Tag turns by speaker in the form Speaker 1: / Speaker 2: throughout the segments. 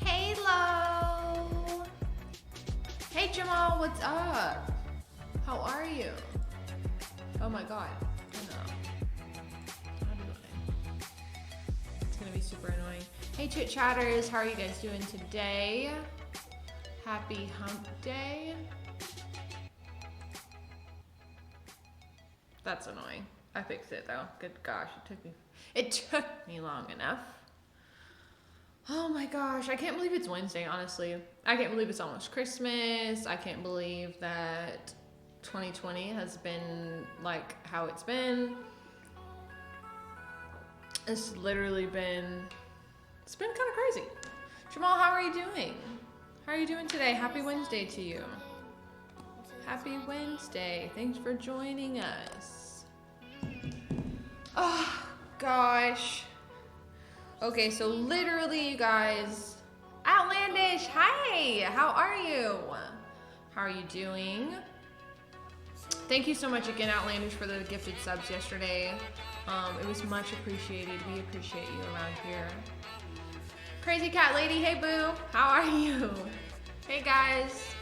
Speaker 1: Hello. Hey Jamal, what's up? How are you? Oh my god. It's gonna be super annoying. Hey chit chatters, how are you guys doing today? Happy hump day. That's annoying. I fixed it though. Good gosh, it took me long enough. Oh my gosh, I can't believe it's Wednesday, honestly. I can't believe it's almost Christmas. I can't believe that 2020 has been like how it's been. It's literally been, it's been kind of crazy. Jamal, how are you doing? How are you doing today? Happy Wednesday to you. Happy Wednesday. Thanks for joining us. Oh gosh. Okay, so literally, you guys, Outlandish, hi, how are you? How are you doing? Thank you so much again, Outlandish, for the gifted subs yesterday. It was much appreciated. We appreciate you around here. Crazy Cat Lady, hey boo, how are you? Hey guys.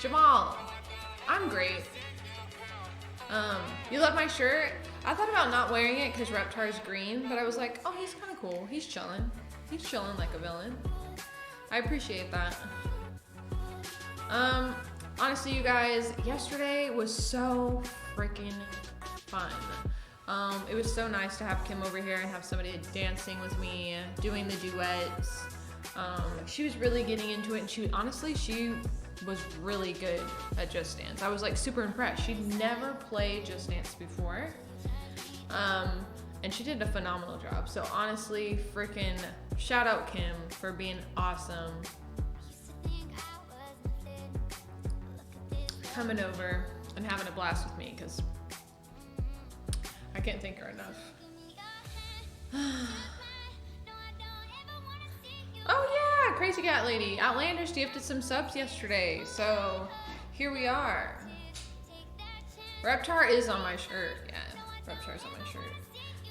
Speaker 1: Jamal, I'm great. You love my shirt? I thought about not wearing it because Reptar's green, but I was like, oh, he's kind of cool. He's chilling. He's chilling like a villain. I appreciate that. Honestly, you guys, yesterday was so freaking fun. It was so nice to have Kim over here and have somebody dancing with me, doing the duets. She was really getting into it, and she was really good at Just Dance. I was like super impressed. She'd never played Just Dance before. And she did a phenomenal job. So honestly, freaking shout out Kim for being awesome. Coming over and having a blast with me, because I can't thank her enough. Oh yeah, Crazy Cat Lady. Outlandish gifted some subs yesterday, so here we are. Reptar is on my shirt, yeah. Reptar's on my shirt.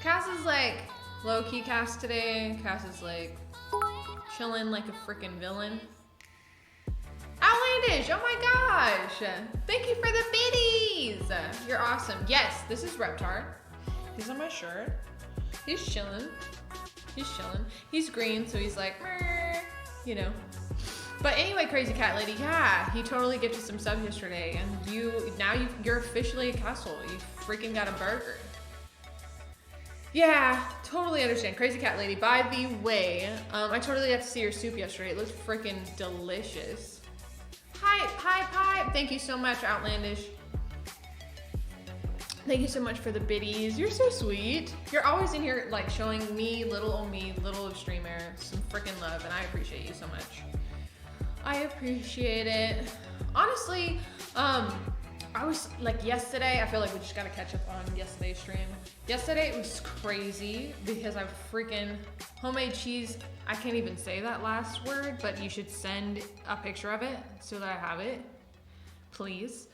Speaker 1: Cass is like low-key Cass today. Cass is like chilling like a freaking villain. Outlandish, oh my gosh. Thank you for the biddies. You're awesome. Yes, this is Reptar. He's on my shirt. He's chilling. He's chilling. He's green, so he's like, you know. But anyway, Crazy Cat Lady, yeah, he totally gifted some subs yesterday, and you're officially a castle. You freaking got a burger. Yeah, totally understand. Crazy cat lady. By the way, I totally got to see your soup yesterday. It looks freaking delicious. Hi. Thank you so much, Outlandish. Thank you so much for the biddies. You're so sweet. You're always in here like showing me, little old me, little old streamer, some freaking love, and I appreciate you so much. I appreciate it. Honestly, I was like yesterday, I feel like we just gotta catch up on yesterday's stream. Yesterday it was crazy because I freaking homemade cheese. I can't even say that last word, but you should send a picture of it so that I have it, please.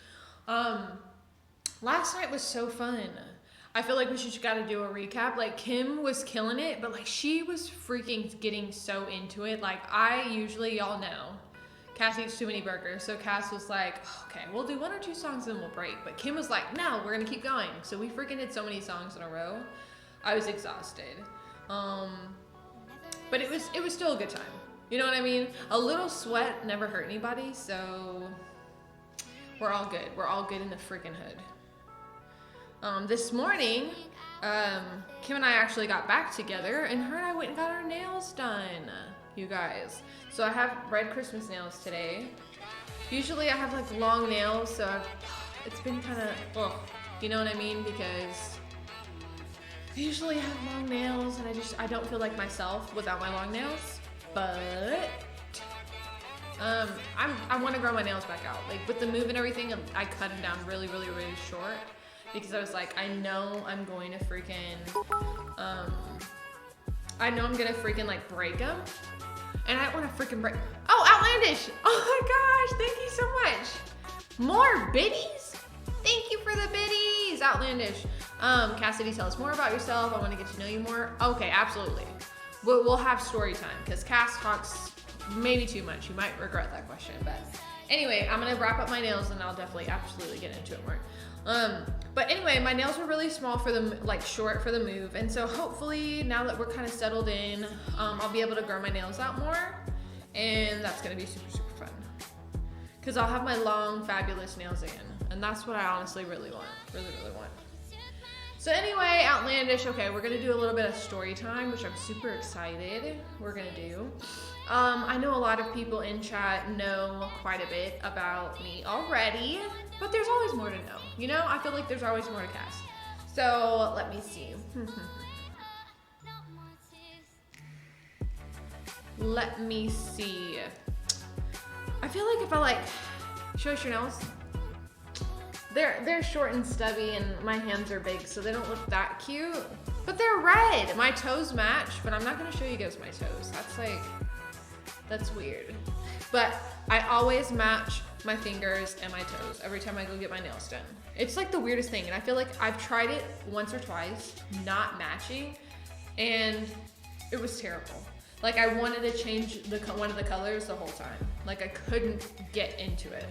Speaker 1: Last night was so fun. I feel like we just gotta do a recap. Like Kim was killing it, but like she was freaking getting so into it. Like I usually, y'all know, Cass eats too many burgers. So Cass was like, okay, we'll do 1 or 2 songs and we'll break. But Kim was like, no, we're gonna keep going. So we freaking did so many songs in a row. I was exhausted. But it was still a good time. You know what I mean? A little sweat never hurt anybody, so we're all good. We're all good in the freaking hood. This morning, Kim and I actually got back together, and her and I went and got our nails done, you guys. So I have red Christmas nails today. Usually I have like long nails, so it's been kind of, you know what I mean? Because I usually have long nails, and I don't feel like myself without my long nails. But I want to grow my nails back out. Like with the move and everything, I cut them down really short. Because I was like, I know I'm going to freaking, like break them. And I don't want to freaking break. Oh, Outlandish. Oh my gosh. Thank you so much. More biddies? Thank you for the biddies, Outlandish. Cassidy, tell us more about yourself. I want to get to know you more. Okay, absolutely. We'll have story time because Cass talks maybe too much. You might regret that question. But anyway, I'm going to wrap up my nails and I'll definitely absolutely get into it more. But anyway, my nails were really small for the, like short for the move. And so hopefully now that we're kind of settled in, I'll be able to grow my nails out more. And that's going to be super fun. Cause I'll have my long, fabulous nails again. And that's what I honestly really want. Really want. So anyway, Outlandish, okay, we're going to do a little bit of story time, which I'm super excited we're going to do. I know a lot of people in chat know quite a bit about me already, but there's always more to know. You know, I feel like there's always more to cast. So let me see. Let me see. I feel like if I like, show us your nails. They're short and stubby and my hands are big, so they don't look that cute. But they're red. My toes match, but I'm not gonna show you guys my toes. That's weird. But I always match my fingers and my toes every time I go get my nails done. It's like the weirdest thing, and I feel like I've tried it once or twice, not matching, and it was terrible. Like I wanted to change one of the colors the whole time. Like I couldn't get into it.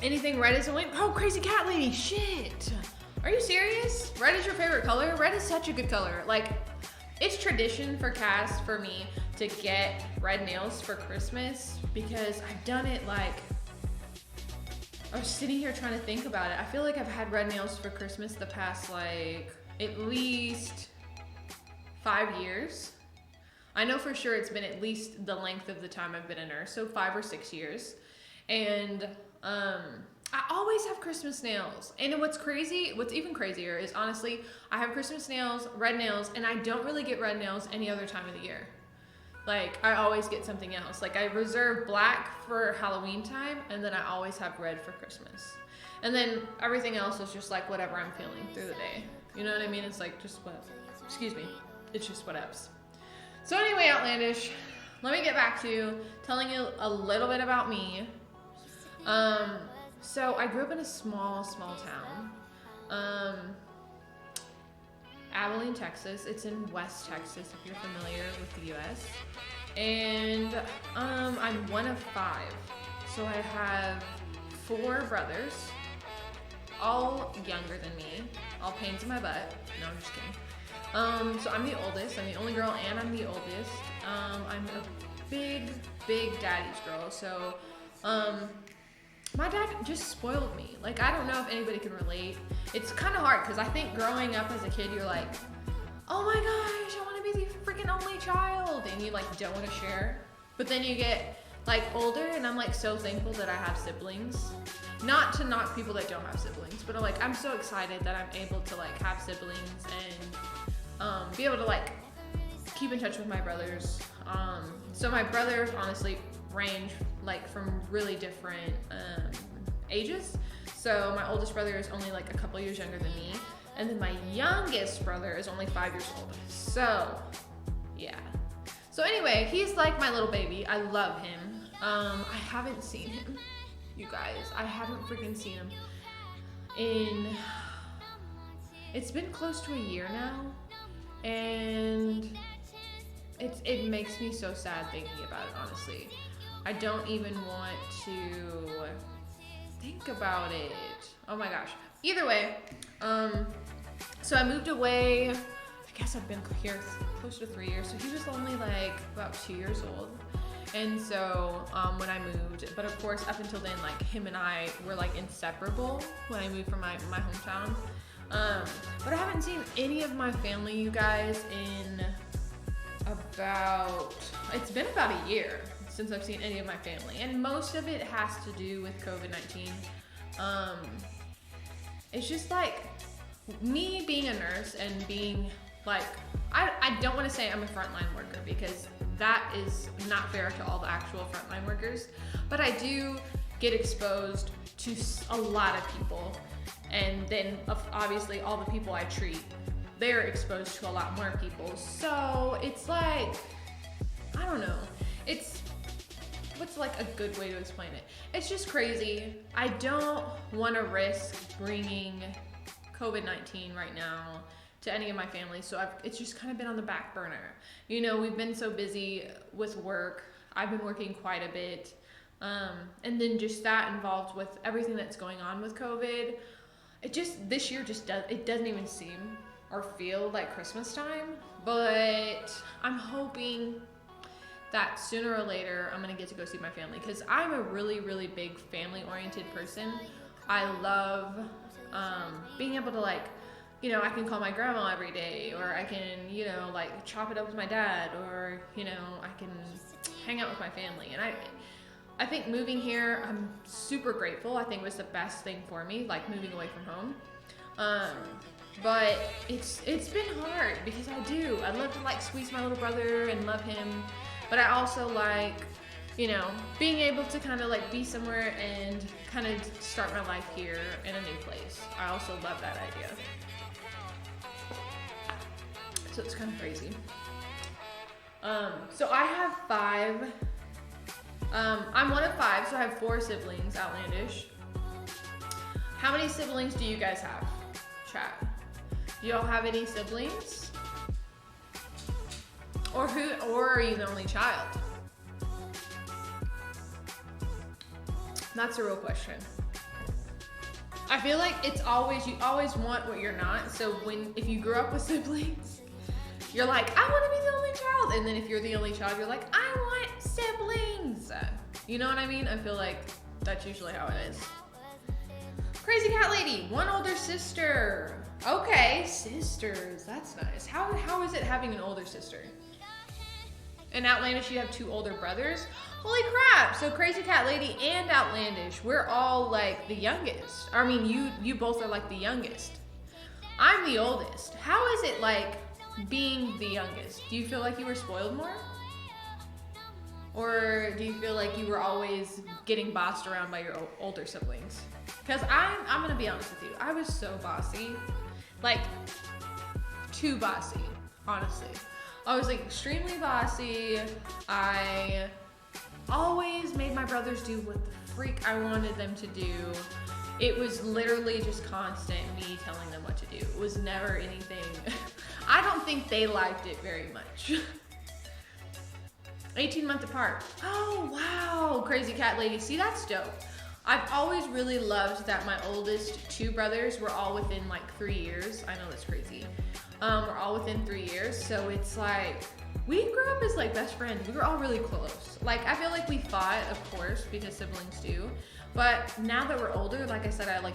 Speaker 1: Anything red is a win. Oh, crazy cat lady, shit. Are you serious? Red is your favorite color? Red is such a good color. Like, it's tradition for Cass, for me, to get red nails for Christmas because I've done it like, I was sitting here trying to think about it. I feel like I've had red nails for Christmas the past like, at least 5 years. I know for sure it's been at least the length of the time I've been a nurse, so 5 or 6 years. And I always have Christmas nails. And what's even crazier is honestly, I have Christmas nails, red nails, and I don't really get red nails any other time of the year. Like, I always get something else. Like, I reserve black for Halloween time, and then I always have red for Christmas. And then everything else is just like whatever I'm feeling through the day. You know what I mean? It's like just it's just whatevs. So anyway, Outlandish, let me get back to telling you a little bit about me. So I grew up in a small town, Abilene, Texas. It's in West Texas, if you're familiar with the US. And I'm one of 5. So I have 4 brothers, all younger than me, all pains in my butt. No, I'm just kidding. So I'm the oldest. I'm the only girl, and I'm the oldest. I'm a big daddy's girl. So my dad just spoiled me. Like, I don't know if anybody can relate. It's kind of hard because I think growing up as a kid, you're like, oh my gosh, I want to be the freaking only child. And you like don't want to share. But then you get like older and I'm like so thankful that I have siblings. Not to knock people that don't have siblings, but I'm so excited that I'm able to like have siblings and be able to like keep in touch with my brothers. So my brothers honestly range like from really different ages. So my oldest brother is only like a couple years younger than me, and then my youngest brother is only 5 years old. So yeah. So anyway, he's like my little baby. I love him. I haven't seen him, you guys. I haven't freaking seen him it's been close to a year now, and it makes me so sad thinking about it, honestly. I don't even want to think about it. Oh my gosh. Either way, so I moved away. I guess I've been here close to 3 years. So he was only like about 2 years old. And so when I moved, but of course up until then, like him and I were like inseparable when I moved from my hometown. But I haven't seen any of my family, you guys, in it's been about a year since I've seen any of my family. And most of it has to do with COVID-19. It's just like me being a nurse and being like, I don't want to say I'm a frontline worker because that is not fair to all the actual frontline workers, but I do get exposed to a lot of people, and then obviously all the people I treat, they're exposed to a lot more people. So it's like, I don't know, what's like a good way to explain it? It's just crazy. I don't want to risk bringing COVID-19 right now to any of my family, so it's just kind of been on the back burner. You know, we've been so busy with work. I've been working quite a bit, and then just that involved with everything that's going on with COVID. This year doesn't even seem or feel like Christmas time, but I'm hoping that sooner or later I'm gonna get to go see my family, because I'm a really, really big family-oriented person. I love being able to like, you know, I can call my grandma every day, or I can, you know, like chop it up with my dad, or, you know, I can hang out with my family. And I think moving here, I'm super grateful. I think it was the best thing for me, like moving away from home. But it's been hard because I love to like squeeze my little brother and love him. But I also like, you know, being able to kind of like be somewhere and kind of start my life here in a new place. I also love that idea. So it's kind of crazy. So I have 5. I'm one of 5, so I have 4 siblings, outlandish. How many siblings do you guys have, chat? Do y'all have any siblings? Or are you the only child? That's a real question. I feel like you always want what you're not. So if you grew up with siblings, you're like, I want to be the only child. And then if you're the only child, you're like, I want siblings. You know what I mean? I feel like that's usually how it is. Crazy cat lady, 1 older sister. Okay, sisters, that's nice. How is it having an older sister? In Outlandish, you have 2 older brothers. Holy crap! So Crazy Cat Lady and Outlandish, we're all like the youngest. I mean, you both are like the youngest. I'm the oldest. How is it like being the youngest? Do you feel like you were spoiled more? Or do you feel like you were always getting bossed around by your older siblings? Because I'm gonna be honest with you, I was so bossy. Like, too bossy, honestly. I was like extremely bossy. I always made my brothers do what the freak I wanted them to do. It was literally just constant me telling them what to do. It was never anything. I don't think they liked it very much. 18 months apart. Oh, wow. Crazy cat lady. See, that's dope. I've always really loved that my oldest 2 brothers were all within like 3 years. I know that's crazy. We're all within 3 years. So it's like, We grew up as like best friends. We were all really close. Like I feel like we fought, of course, because siblings do. But now that we're older, like I said, I like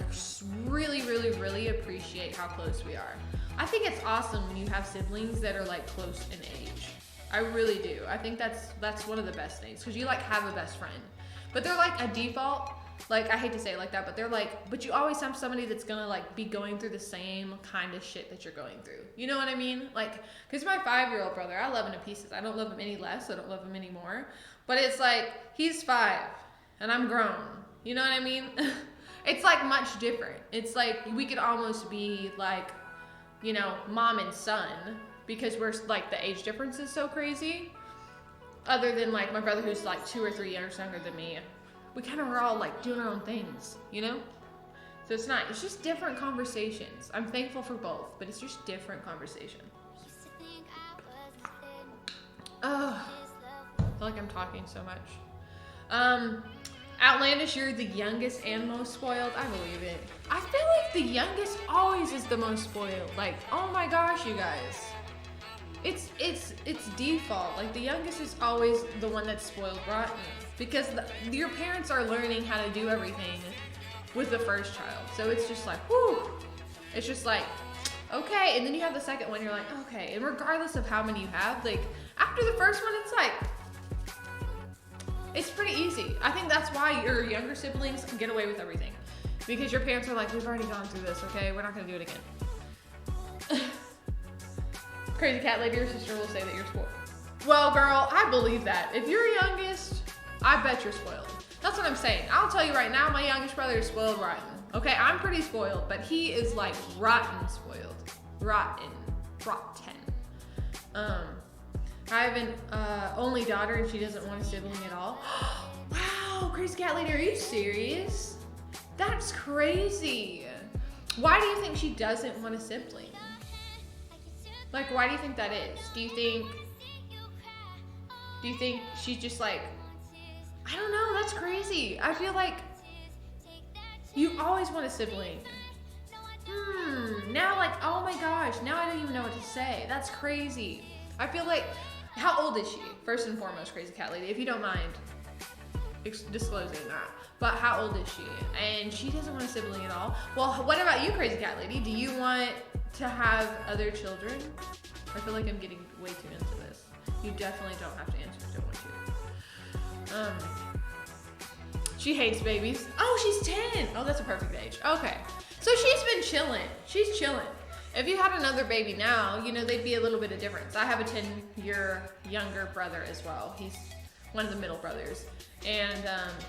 Speaker 1: really, really, really appreciate how close we are. I think it's awesome when you have siblings that are like close in age. I really do. I think that's one of the best things because you like have a best friend. But they're like a default. Like I hate to say it like that, but they're like, but you always have somebody that's gonna like be going through the same kind of shit that you're going through. You know what I mean? Like, cause my 5-year-old brother, I love him to pieces. I don't love him any less. I don't love him any more. But it's like he's 5 and I'm grown. You know what I mean? It's like much different. It's like we could almost be like, you know, mom and son because we're like the age difference is so crazy. Other than like my brother who's like 2 or 3 years younger than me. We kind of were all like doing our own things, you know? So it's not, it's just different conversations. I'm thankful for both, but it's just different conversation. Oh, I feel like I'm talking so much. Outlandish, you're the youngest and most spoiled. I believe it. I feel like the youngest always is the most spoiled. Like, oh my gosh, you guys. It's default. Like the youngest is always the one that's spoiled rotten. Because your parents are learning how to do everything with the first child. So it's just like, whoo. It's just like, okay. And then you have the second one, you're like, okay. And regardless of how many you have, like after the first one, it's like, it's pretty easy. I think that's why your younger siblings can get away with everything. Because your parents are like, we've already gone through this, okay? We're not gonna do it again. Crazy cat lady, your sister will say that you're spoiled. Well, girl, I believe that. If you're youngest, I bet you're spoiled. That's what I'm saying. I'll tell you right now, my youngest brother is spoiled rotten. Okay, I'm pretty spoiled, but he is like rotten spoiled. Rotten. I have an only daughter and she doesn't want a sibling at all. Wow, crazy cat lady, are you serious? That's crazy. Why do you think she doesn't want a sibling? Like, why do you think that is? Do you think she's just like, I don't know, that's crazy. I feel like you always want a sibling. Now like, oh my gosh, now I don't even know what to say. That's crazy. I feel like, how old is she? First and foremost, crazy cat lady, if you don't mind disclosing that. But how old is she? And she doesn't want a sibling at all. Well, what about you, crazy cat lady? Do you want to have other children? I feel like I'm getting way too into this. You definitely don't have to answer if you don't want to. She hates babies. Oh, she's 10. Oh, that's a perfect age. Okay. So she's been chilling. She's chilling. If you had another baby now, you know, they'd be a little bit of difference. I have a 10-year younger brother as well. He's one of the middle brothers. And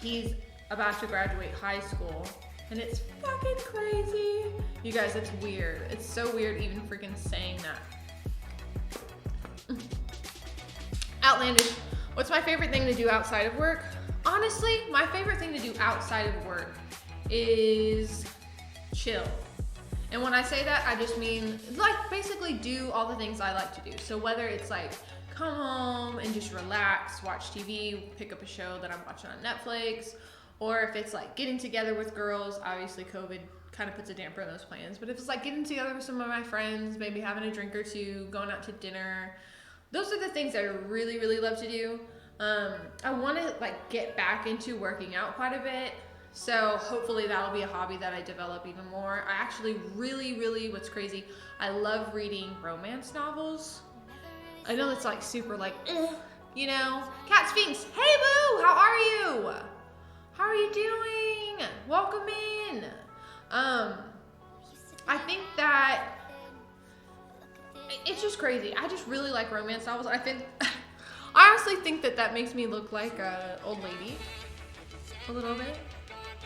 Speaker 1: he's about to graduate high school. And it's fucking crazy. You guys, it's weird. It's so weird even freaking saying that. Outlandish. What's my favorite thing to do outside of work? Honestly, my favorite thing to do outside of work is chill. And when I say that, I just mean like basically do all the things I like to do. So whether it's like come home and just relax, watch TV, pick up a show that I'm watching on Netflix, or if it's like getting together with girls, obviously COVID kind of puts a damper on those plans. But if it's like getting together with some of my friends, maybe having a drink or two, going out to dinner, those are the things that I really, really love to do. I want to like get back into working out quite a bit. So hopefully that'll be a hobby that I develop even more. I actually really, what's crazy, I love reading romance novels. I know it's like super like, you know. Cat Sphinx, hey boo, how are you? How are you doing? Welcome in. I think that it's just crazy. I just really like romance novels. I honestly think that makes me look like an old lady a little bit.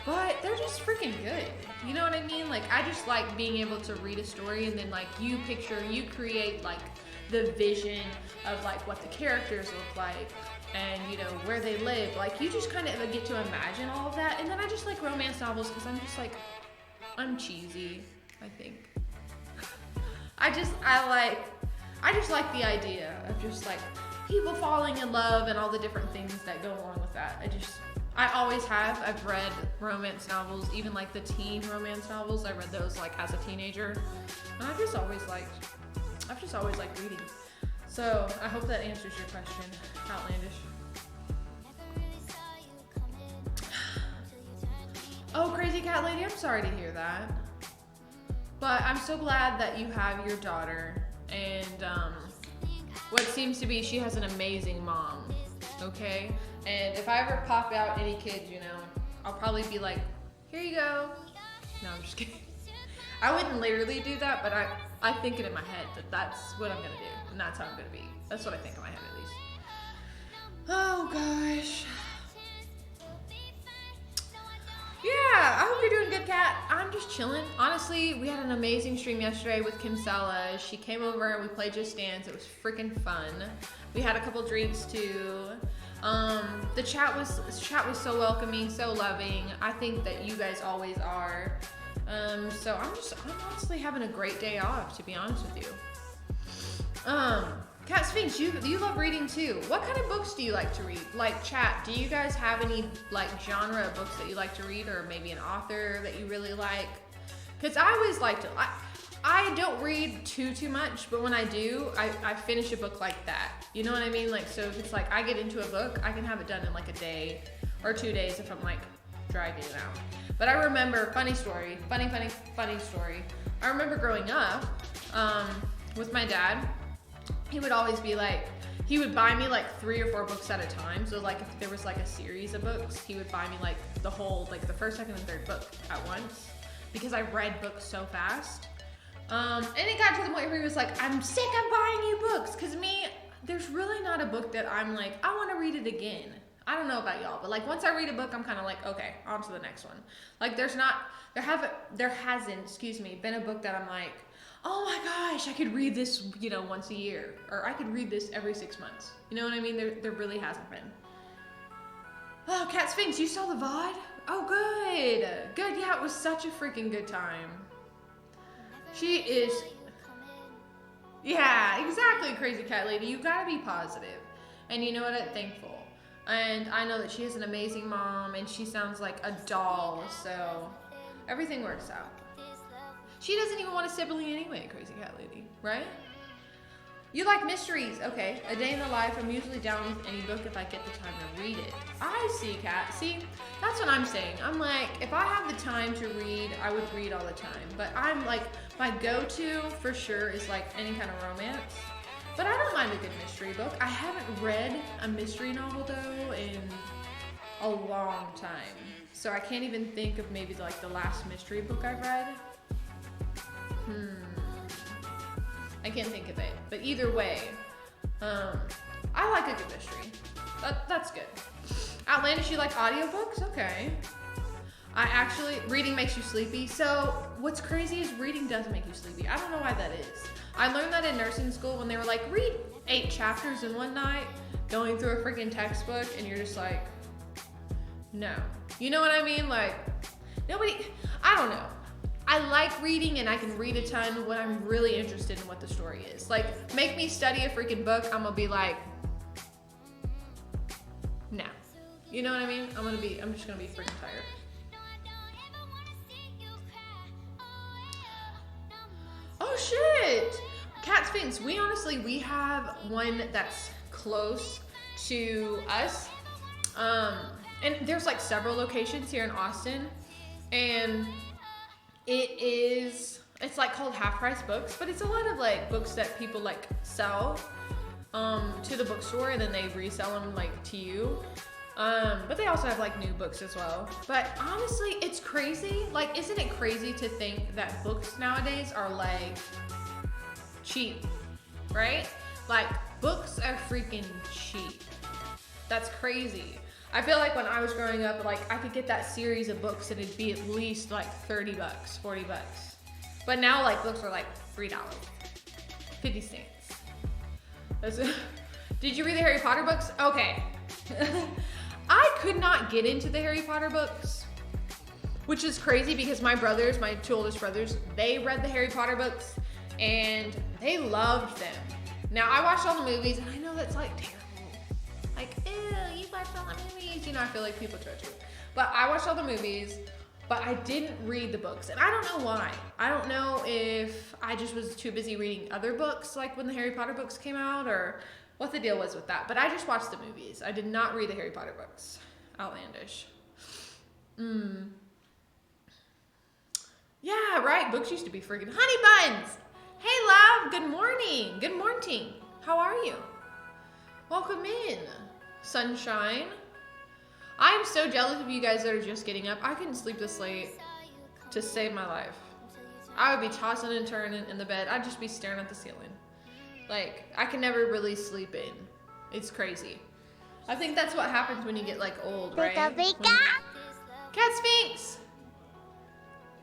Speaker 1: But they're just freaking good. You know what I mean? Like, I just like being able to read a story and then like you create like the vision of like what the characters look like and you know, where they live. Like you just kind of get to imagine all of that. And then I just like romance novels because I'm cheesy, I think. I just like the idea of just like people falling in love and all the different things that go along with that. I always have. I've read romance novels, even like the teen romance novels. I read those like as a teenager. And I've just always liked reading. So I hope that answers your question, Outlandish. Oh, Crazy Cat Lady, I'm sorry to hear that. But I'm so glad that you have your daughter, and what seems to be she has an amazing mom, okay? And if I ever pop out any kids, you know, I'll probably be like, here you go. No, I'm just kidding. I wouldn't literally do that, but I think it in my head that that's what I'm gonna do, and that's how I'm gonna be. That's what I think in my head at least. Oh gosh. Yeah, I hope you're doing good, Kat. I'm just chilling. Honestly, we had an amazing stream yesterday with Kim Sella. She came over and we played Just Dance. It was freaking fun. We had a couple drinks too. The chat was so welcoming, so loving. I think that you guys always are. So I'm honestly having a great day off, to be honest with you. Cat Sphinx, you love reading too. What kind of books do you like to read? Like, chat, do you guys have any like genre of books that you like to read, or maybe an author that you really like? Because I always like to, I don't read too much, but when I do, I finish a book like that. You know what I mean? Like, so if it's like I get into a book, I can have it done in like a day or 2 days if I'm like dragging it out. But I remember, funny story. I remember growing up with my dad. He would always be like, he would buy me like 3 or 4 books at a time. So like if there was like a series of books, he would buy me like the whole, like the first, second, and third book at once, because I read books so fast. And it got to the point where he was like, I'm sick of buying you books. Cause me, there's really not a book that I'm like, I want to read it again. I don't know about y'all, but like once I read a book, I'm kind of like, okay, on to the next one. Like there hasn't, been a book that I'm like, oh my gosh, I could read this, you know, once a year, or I could read this every 6 months. You know what I mean? There really hasn't been. Oh, Cat Sphinx, you saw the VOD? Oh, good. Good, yeah, it was such a freaking good time. She is, yeah, exactly, Crazy Cat Lady. You gotta be positive. And you know what, I'm thankful. And I know that she has an amazing mom, and she sounds like a doll, so everything works out. She doesn't even want a sibling anyway, Crazy Cat Lady, right? You like mysteries. Okay, A Day in the Life. I'm usually down with any book if I get the time to read it. I see, Kat. See, that's what I'm saying. I'm like, if I have the time to read, I would read all the time. But I'm like, my go-to for sure is like any kind of romance. But I don't mind a good mystery book. I haven't read a mystery novel though in a long time. So I can't even think of maybe like the last mystery book I've read. I can't think of it, but either way, I like a good mystery. That's good. Outlandish, you like audiobooks? Okay. Reading makes you sleepy. So what's crazy is reading does make you sleepy. I don't know why that is. I learned that in nursing school when they were like, read 8 chapters in one night, going through a freaking textbook, and you're just like, no. You know what I mean? Like, I don't know. I like reading and I can read a ton when I'm really interested in what the story is. Like, make me study a freaking book, I'm gonna be like, nah. You know what I mean? I'm just gonna be freaking tired. Oh shit! Cat Sphinx, we have one that's close to us. And there's like several locations here in Austin. And it's like called Half Price Books, but it's a lot of like books that people like sell to the bookstore, and then they resell them like to you. But they also have like new books as well. But honestly, it's crazy. Like, isn't it crazy to think that books nowadays are like cheap, right? Like, books are freaking cheap. That's crazy. I feel like when I was growing up, like I could get that series of books and it'd be at least like $30, $40. But now like books are like $3, 50 cents. Did you read the Harry Potter books? Okay. I could not get into the Harry Potter books, which is crazy because my 2 oldest brothers, they read the Harry Potter books and they loved them. Now I watched all the movies, and I know that's like terrible. Like, ew, you watched all the movies. You know, I feel like people judge you. But I watched all the movies. but I didn't read the books, and I don't know why. I don't know if I just was too busy reading other books, like when the Harry Potter books came out, or what the deal was with that. But I just watched the movies. I did not read the Harry Potter books. Outlandish. Yeah, right. Books used to be freaking honey buns. Hey, love. Good morning. Good morning. How are you? Welcome in, sunshine. I'm so jealous of you guys that are just getting up. I couldn't sleep this late to save my life. I would be tossing and turning in the bed. I'd just be staring at the ceiling. Like, I can never really sleep in. It's crazy. I think that's what happens when you get like old, right? Cat Sphinx!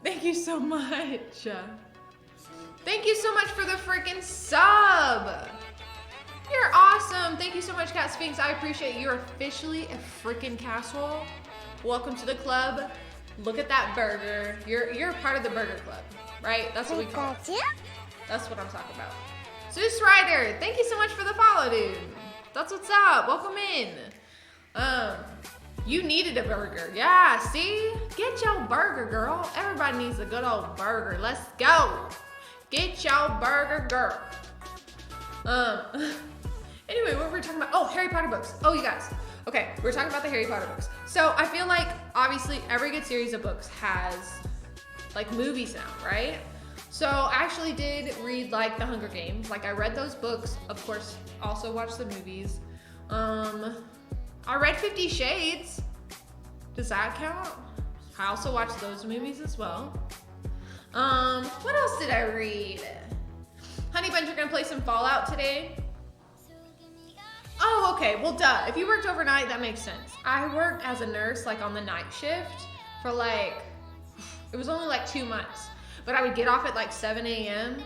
Speaker 1: Thank you so much. Thank you so much for the freaking sub. You're awesome. Thank you so much, Cat Sphinx. I appreciate you. You're officially a freaking casserole. Welcome to the club. Look at that burger. You're a part of the burger club, right? That's what we call it. That's what I'm talking about. Zeus Rider, thank you so much for the follow, dude. That's what's up. Welcome in. You needed a burger. Yeah, see? Get your burger, girl. Everybody needs a good old burger. Let's go. Get your burger, girl. Anyway, what were we talking about? Oh, Harry Potter books. Oh, you guys. Okay, we're talking about the Harry Potter books. So I feel like, obviously, every good series of books has, like, movies now, right? So I actually did read, like, The Hunger Games. Like, I read those books. Of course, also watched the movies. I read 50 Shades. Does that count? I also watched those movies as well. What else did I read? Honey Buns, you're gonna play some Fallout today? Oh, okay, well, duh. If you worked overnight, that makes sense. I worked as a nurse, like, on the night shift for, like, it was only, like, 2 months. But I would get off at, like, 7 a.m.,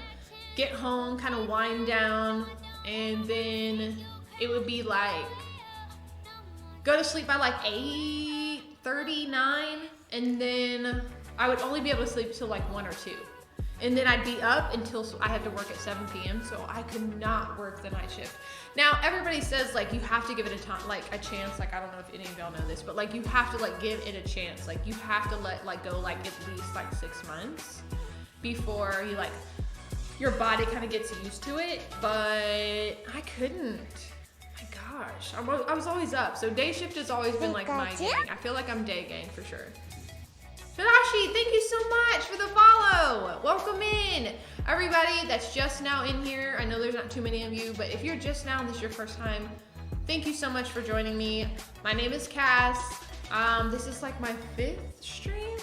Speaker 1: get home, kind of wind down, and then it would be, like, go to sleep by, like, 8:39, and then I would only be able to sleep till, like, 1 or 2. And then I'd be up until I had to work at 7 p.m. So I could not work the night shift. Now everybody says like you have to give it a chance. Like I don't know if any of y'all know this, but like you have to like give it a chance. Like you have to let like go like at least like 6 months before you like your body kind of gets used to it. But I couldn't. My gosh, I was always up. So day shift has always been like my gang. I feel like I'm day gang for sure. Filashi, thank you so much for the follow. Welcome in. Everybody that's just now in here, I know there's not too many of you, but if you're just now and this is your first time, thank you so much for joining me. My name is Cass. This is like my 4th stream.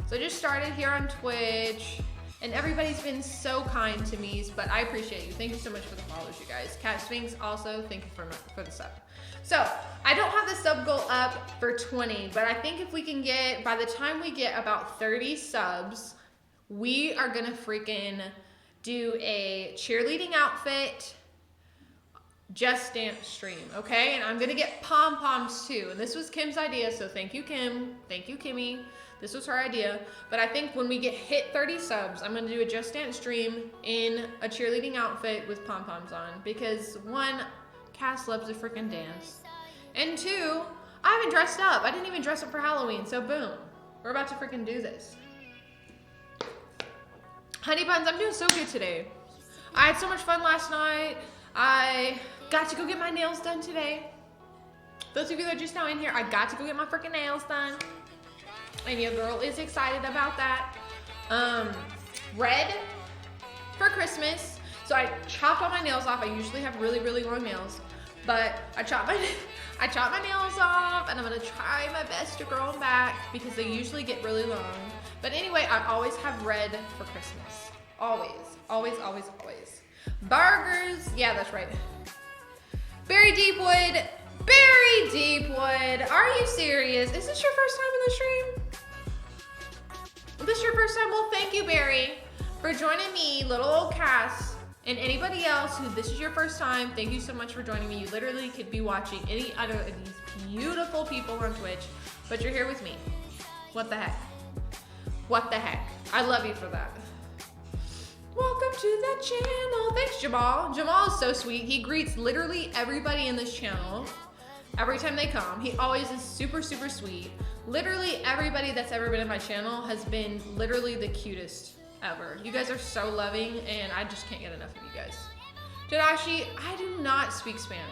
Speaker 1: So I just started here on Twitch, and everybody's been so kind to me, but I appreciate you. Thank you so much for the follows, you guys. Cat Sphinx, also, thank you for the sub. So, I don't have the sub goal up for 20, but I think if we can get, by the time we get about 30 subs, we are gonna freaking do a cheerleading outfit Just Dance stream, okay? And I'm gonna get pom-poms too. And this was Kim's idea, so thank you, Kim. Thank you, Kimmy. This was her idea. But I think when we hit 30 subs, I'm gonna do a Just Dance stream in a cheerleading outfit with pom-poms on. Because 1, Cass loves to freaking dance. And 2, I haven't dressed up. I didn't even dress up for Halloween, so boom. We're about to freaking do this. Honey Buns, I'm doing so good today. I had so much fun last night. I got to go get my nails done today. Those of you that are just now in here, I got to go get my freaking nails done. And your girl is excited about that. Red for Christmas. So I chopped all my nails off. I usually have really, really long nails. But I chopped my nails off, and I'm gonna try my best to grow them back because they usually get really long. But anyway, I always have red for Christmas. Always, always, always, always. Burgers, yeah, that's right. Barry Deepwood, Barry Deepwood, are you serious? Is this your first time in the stream? Is this your first time? Well, thank you, Barry, for joining me, little old Cass. And anybody else who this is your first time, thank you so much for joining me. You literally could be watching any other of these beautiful people on Twitch, but you're here with me. What the heck? What the heck? I love you for that. Welcome to the channel. Thanks, Jamal. Jamal is so sweet. He greets literally everybody in this channel. every time they come. He always is super, super sweet. Literally everybody that's ever been in my channel has been literally the cutest ever. You guys are so loving, and I just can't get enough of you guys. Tadashi, I do not speak Spanish.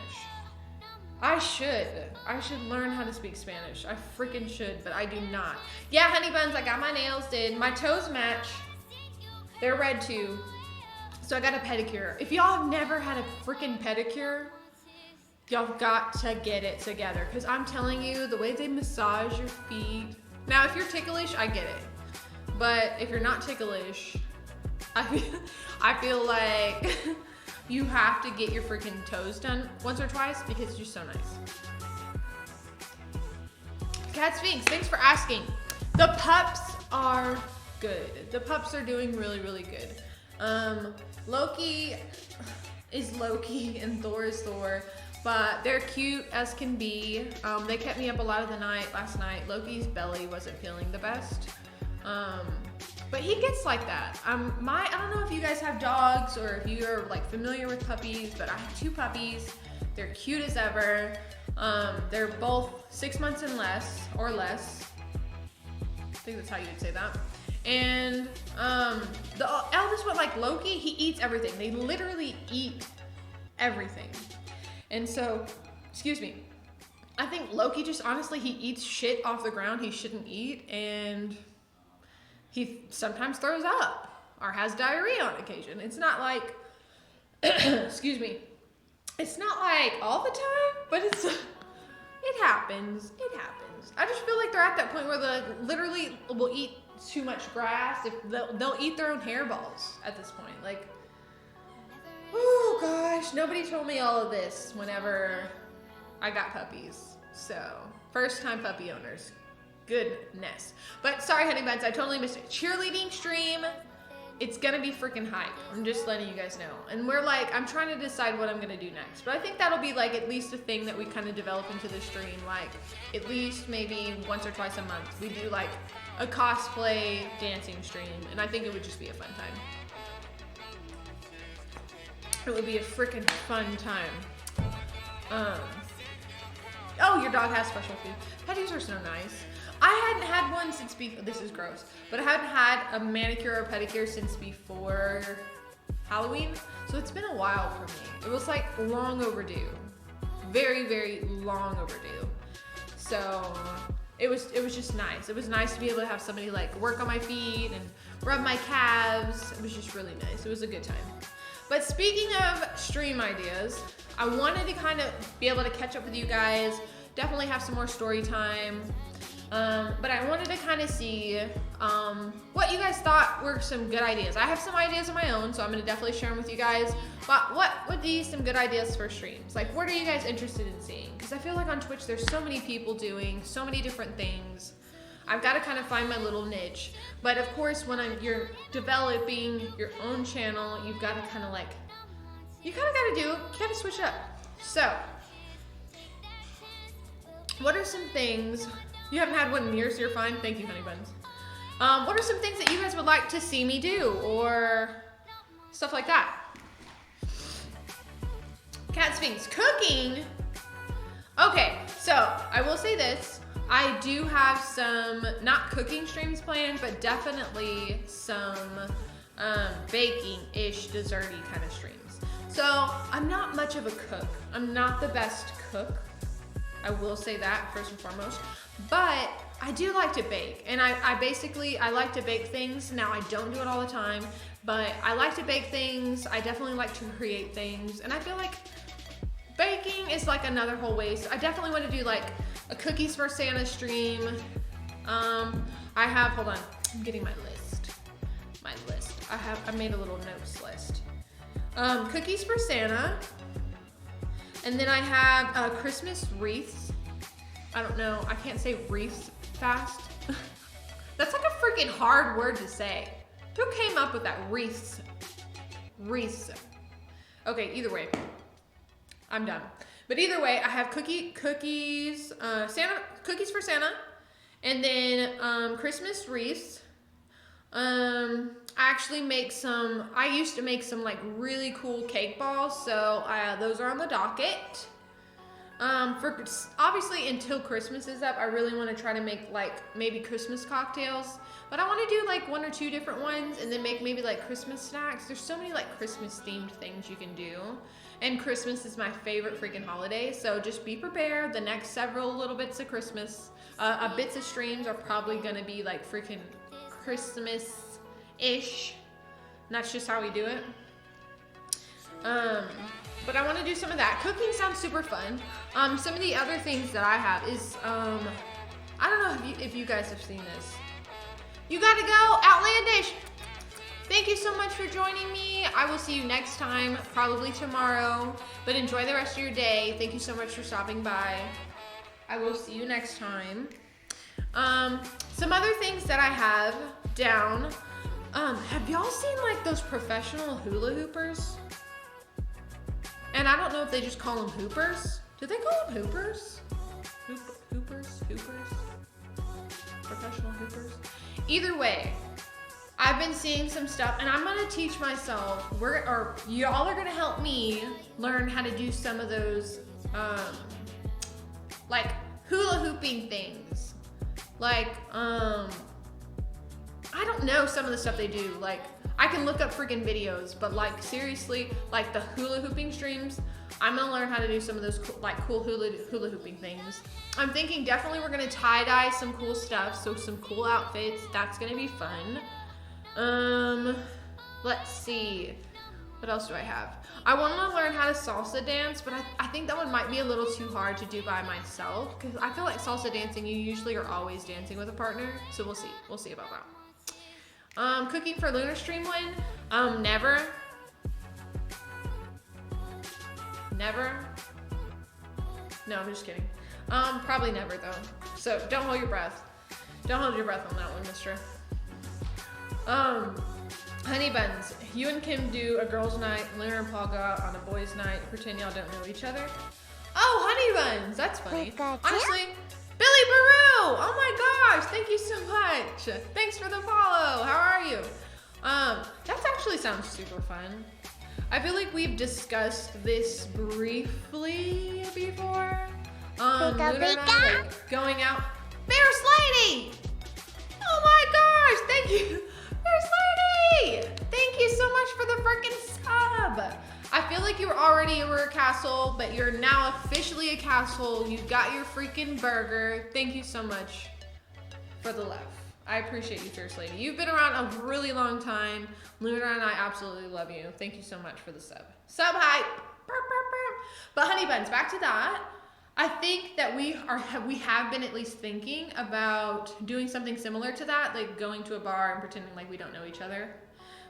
Speaker 1: I should learn how to speak Spanish. I freaking should, but I do not. Yeah, honey buns, I got my nails did. My toes match. They're red too. So I got a pedicure. If y'all have never had a freaking pedicure, y'all got to get it together. Because I'm telling you, the way they massage your feet. Now, if you're ticklish, I get it. But if you're not ticklish, I feel like you have to get your freaking toes done once or twice because it's just so nice. Cat Sphinx, thanks for asking. The pups are good. The pups are doing really, really good. Loki is Loki and Thor is Thor, but they're cute as can be. They kept me up a lot of the night last night. Loki's belly wasn't feeling the best. But he gets like that. I don't know if you guys have dogs or if you're like familiar with puppies, but I have 2 puppies. They're cute as ever. They're both 6 months and less, or less. I think that's how you would say that. And the eldest one, like Loki, he eats everything. They literally eat everything. And so, excuse me, I think Loki just honestly, he eats shit off the ground he shouldn't eat, and he sometimes throws up or has diarrhea on occasion. It's not like, excuse me, it's not like all the time, but it happens. It happens. I just feel like they're at that point where they like, literally will eat too much grass. If they'll eat their own hairballs at this point. Like, oh gosh, nobody told me all of this whenever I got puppies. So, first time puppy owners. Goodness. But sorry, honey buns, I totally missed it. Cheerleading stream, it's gonna be freaking hype. I'm just letting you guys know. And I'm trying to decide what I'm gonna do next. But I think that'll be like at least a thing that we kind of develop into the stream. Like at least maybe once or twice a month. We do like a cosplay dancing stream. And I think it would just be a fun time. It would be a freaking fun time. Oh, your dog has special food. Petties are so nice. I hadn't had one since this is gross, but I hadn't had a manicure or pedicure since before Halloween, so it's been a while for me. It was like long overdue, very, very long overdue. So it was just nice. It was nice to be able to have somebody like work on my feet and rub my calves. It was just really nice. It was a good time. But speaking of stream ideas, I wanted to kind of be able to catch up with you guys, definitely have some more story time. But I wanted to kind of see what you guys thought were some good ideas. I have some ideas of my own, so I'm going to definitely share them with you guys. But what would be some good ideas for streams? Like, what are you guys interested in seeing? Because I feel like on Twitch, there's so many people doing so many different things. I've got to kind of find my little niche. But of course, when you're developing your own channel, you've got to kind of like, you got to switch up. So, what are some things... You haven't had one in years, so you're fine. Thank you, honey buns. What are some things that you guys would like to see me do or stuff like that? Cat Sphinx, cooking. Okay, so I will say this. I do have some, not cooking streams planned, but definitely some baking-ish, desserty kind of streams. So I'm not much of a cook. I'm not the best cook. I will say that first and foremost. But I do like to bake, and I like to bake things. Now, I don't do it all the time, but I like to bake things. I definitely like to create things, and I feel like baking is like another whole way. So I definitely want to do like a Cookies for Santa stream. I have, hold on, I'm getting my list. I made a little notes list. Cookies for Santa, and then I have Christmas wreaths. I don't know, I can't say wreaths fast. That's like a freaking hard word to say. Who came up with that? Wreaths. Wreaths. Okay, either way, I'm done. But either way, I have cookies for Santa, and then Christmas wreaths. I actually I used to make some like really cool cake balls, so those are on the docket. For obviously until Christmas is up, I really want to try to make like maybe Christmas cocktails, but I want to do like 1 or 2 different ones and then make maybe like Christmas snacks. There's so many like Christmas themed things you can do, and Christmas is my favorite freaking holiday. So just be prepared. The next several little bits of Christmas, bits of streams are probably gonna be like freaking Christmas-ish. And that's just how we do it. But I want to do some of that. Cooking sounds super fun. Some of the other things that I have is, I don't know if you guys have seen this. You gotta go, Outlandish. Thank you so much for joining me. I will see you next time, probably tomorrow, but enjoy the rest of your day. Thank you so much for stopping by. I will see you next time. Some other things that I have down. Have y'all seen like those professional hula hoopers? And I don't know if they just call them hoopers. Do they call them hoopers? Hoopers? Professional hoopers? Either way, I've been seeing some stuff and I'm gonna teach myself, y'all are gonna help me learn how to do some of those, like hula hooping things. Like, I don't know some of the stuff they do. Like, I can look up freaking videos, but like seriously, like the hula hooping streams, I'm gonna learn how to do some of those cool hula hooping things. I'm thinking definitely we're gonna tie-dye some cool stuff, so some cool outfits. That's gonna be fun. Let's see. What else do I have? I want to learn how to salsa dance, but I think that one might be a little too hard to do by myself, because I feel like salsa dancing, you usually are always dancing with a partner, so we'll see. We'll see about that. Cooking for Lunar Stream one? Never. Never? No, I'm just kidding. Probably never though. So don't hold your breath. Don't hold your breath on that one, mister. Honey buns. You and Kim do a girls' night. Lunar and Paul go out on a boys' night. Pretend y'all don't know each other. Oh, honey buns. That's funny. Honestly, Billy Baru! Oh my gosh, thank you so much. Thanks for the follow. How are you? That actually sounds super fun. I feel like we've discussed this briefly before. Luna and I, like, going out. Fierce Lady! Oh my gosh, thank you. Fierce Lady! Thank you so much for the freaking sub. I feel like you already were a castle, but you're now officially a castle. You got your freaking burger. Thank you so much for the love. I appreciate you, Fierce Lady. You've been around a really long time. Luna and I absolutely love you. Thank you so much for the sub. Sub hype. But honey buns, back to that. I think that we have been at least thinking about doing something similar to that, like going to a bar and pretending like we don't know each other.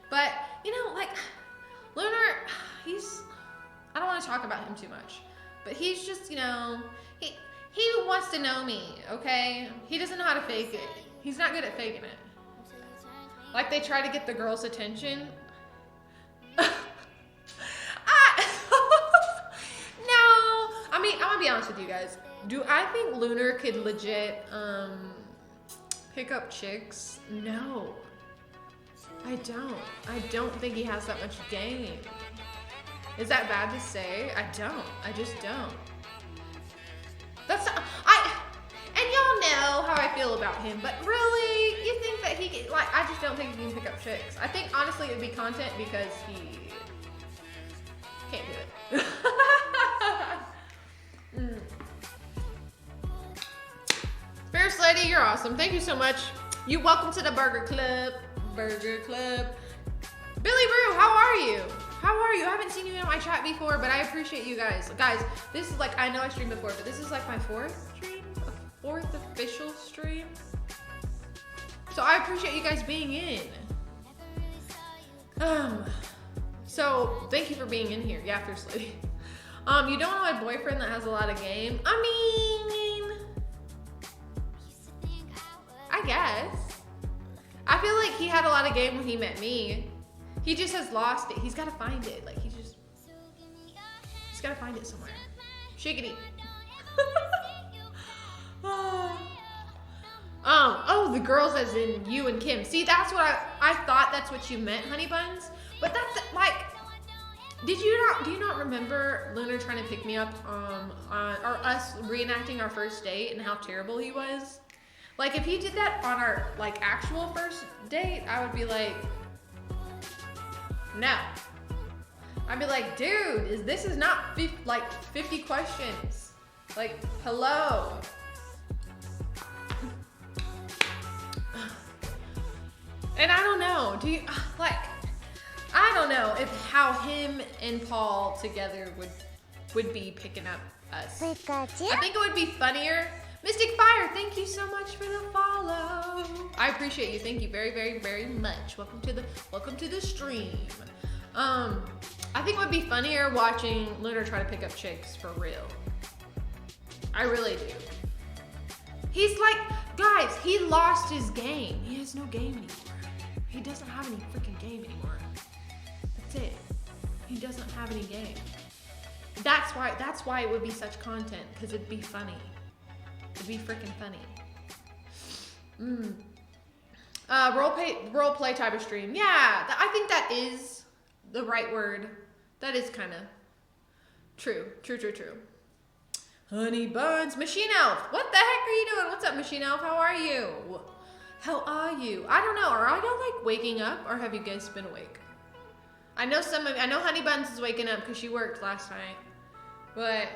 Speaker 1: But, you know, like, Lunar, I don't want to talk about him too much, but he's just, you know, he wants to know me, okay? He doesn't know how to fake it. He's not good at faking it. Like, they try to get the girls' attention. No, I mean, I'm gonna be honest with you guys. Do I think Lunar could legit pick up chicks? No, I don't. I don't think he has that much game. Is that bad to say? I don't. I just don't. That's not, and y'all know how I feel about him, but really, you think that he can, like, I just don't think he can pick up chicks. I think honestly it would be content because he can't do it. Fierce Lady, you're awesome. Thank you so much. You welcome to the Burger Club. Burger Club. Billy Brew, how are you? How are you? I haven't seen you in my chat before, but I appreciate you guys. Guys, this is like, I know I streamed before, but this is like my fourth official stream. So I appreciate you guys being in. So thank you for being in here. Yeah, Fierce Lady. You don't want my boyfriend that has a lot of game? I mean, I guess. I feel like he had a lot of game when he met me. He just has lost it. He's got to find it. Like, he's got to find it somewhere. Shiggity. Oh, the girls as in you and Kim. See, that's what I thought that's what you meant, honey buns. But that's like, do you not remember Lunar trying to pick me up or us reenacting our first date and how terrible he was? Like, if he did that on our, like, actual first date, I would be like, no. I'd be like, dude, this is not 50 questions. Like, hello. And I don't know, I don't know if how him and Paul together would be picking up us. I think it would be funnier. Mystic Fire, thank you so much for the follow. I appreciate you. Thank you very, very, very much. Welcome to the stream. I think it would be funnier watching Lunar try to pick up chicks for real. I really do. He's like, guys, he lost his game. He has no game anymore. He doesn't have any freaking game anymore. That's it. He doesn't have any game. That's why it would be such content, because it'd be funny. It'd be freaking funny. Role play type of stream. Yeah, I think that is the right word. That is kind of true. Honey Buns, Machine Elf. What the heck are you doing? What's up, Machine Elf? How are you? I don't know. Are y'all like waking up, or have you guys been awake? I know Honey Buns is waking up because she worked last night. But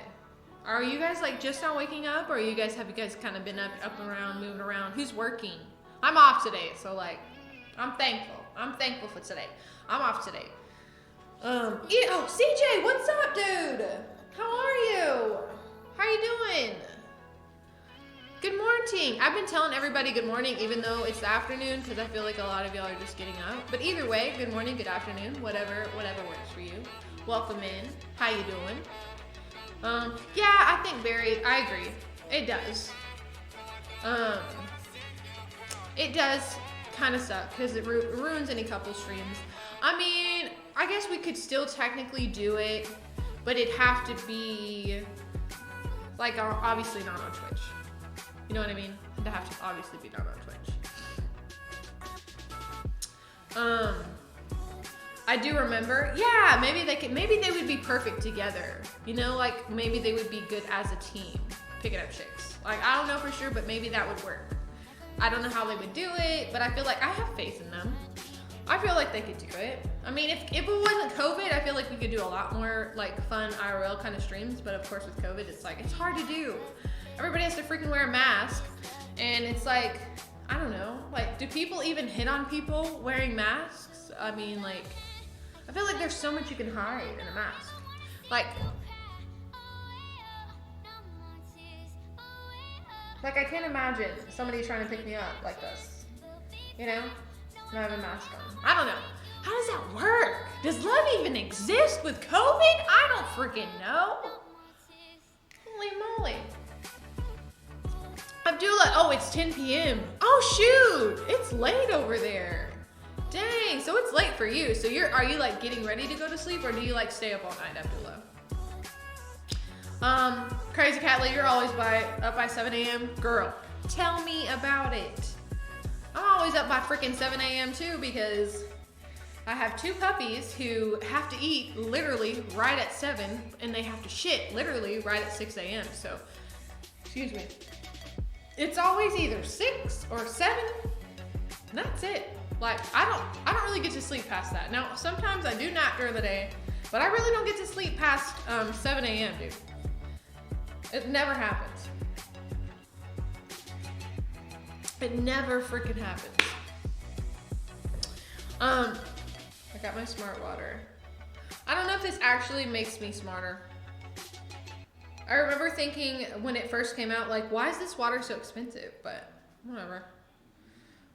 Speaker 1: are you guys like just now waking up, or have you guys kind of been up and around, moving around? Who's working? I'm off today, so like, I'm thankful. I'm thankful for today. I'm off today. CJ, what's up, dude? How are you? How you doing? Good morning. I've been telling everybody good morning, even though it's the afternoon, because I feel like a lot of y'all are just getting up. But either way, good morning, good afternoon, whatever works for you. Welcome in. How you doing? Yeah, I think I agree. It does. It does kind of suck because it ruins any couple streams. I mean, I guess we could still technically do it, but it'd have to be like obviously not on Twitch. You know what I mean? It'd have to obviously be not on Twitch. I do remember, yeah, maybe they would be perfect together. You know, like maybe they would be good as a team, picking up chicks. Like, I don't know for sure, but maybe that would work. I don't know how they would do it, but I feel like I have faith in them. I feel like they could do it. I mean, if it wasn't COVID, I feel like we could do a lot more like fun IRL kind of streams, but of course with COVID, it's like, it's hard to do. Everybody has to freaking wear a mask, and it's like, I don't know, like, do people even hit on people wearing masks? I mean, like, I feel like there's so much you can hide in a mask. Like I can't imagine somebody trying to pick me up like this, you know, and I have a mask on. I don't know. How does that work? Does love even exist with COVID? I don't freaking know. Holy moly. Abdullah, oh, it's 10 p.m. Oh, shoot, it's late over there. Dang, so it's late for you. So are you like getting ready to go to sleep, or do you like stay up all night, Abdullah? Crazy Cat Lady, you're always up by 7 a.m. Girl, tell me about it. I'm always up by freaking 7 a.m. too, because I have 2 puppies who have to eat literally right at 7, and they have to shit literally right at 6 a.m. So, excuse me. It's always either 6 or 7, and that's it. Like, I don't really get to sleep past that. Now, sometimes I do nap during the day, but I really don't get to sleep past 7 a.m., dude. It never happens. It never freaking happens. I got my smart water. I don't know if this actually makes me smarter. I remember thinking when it first came out, like, why is this water so expensive? But whatever.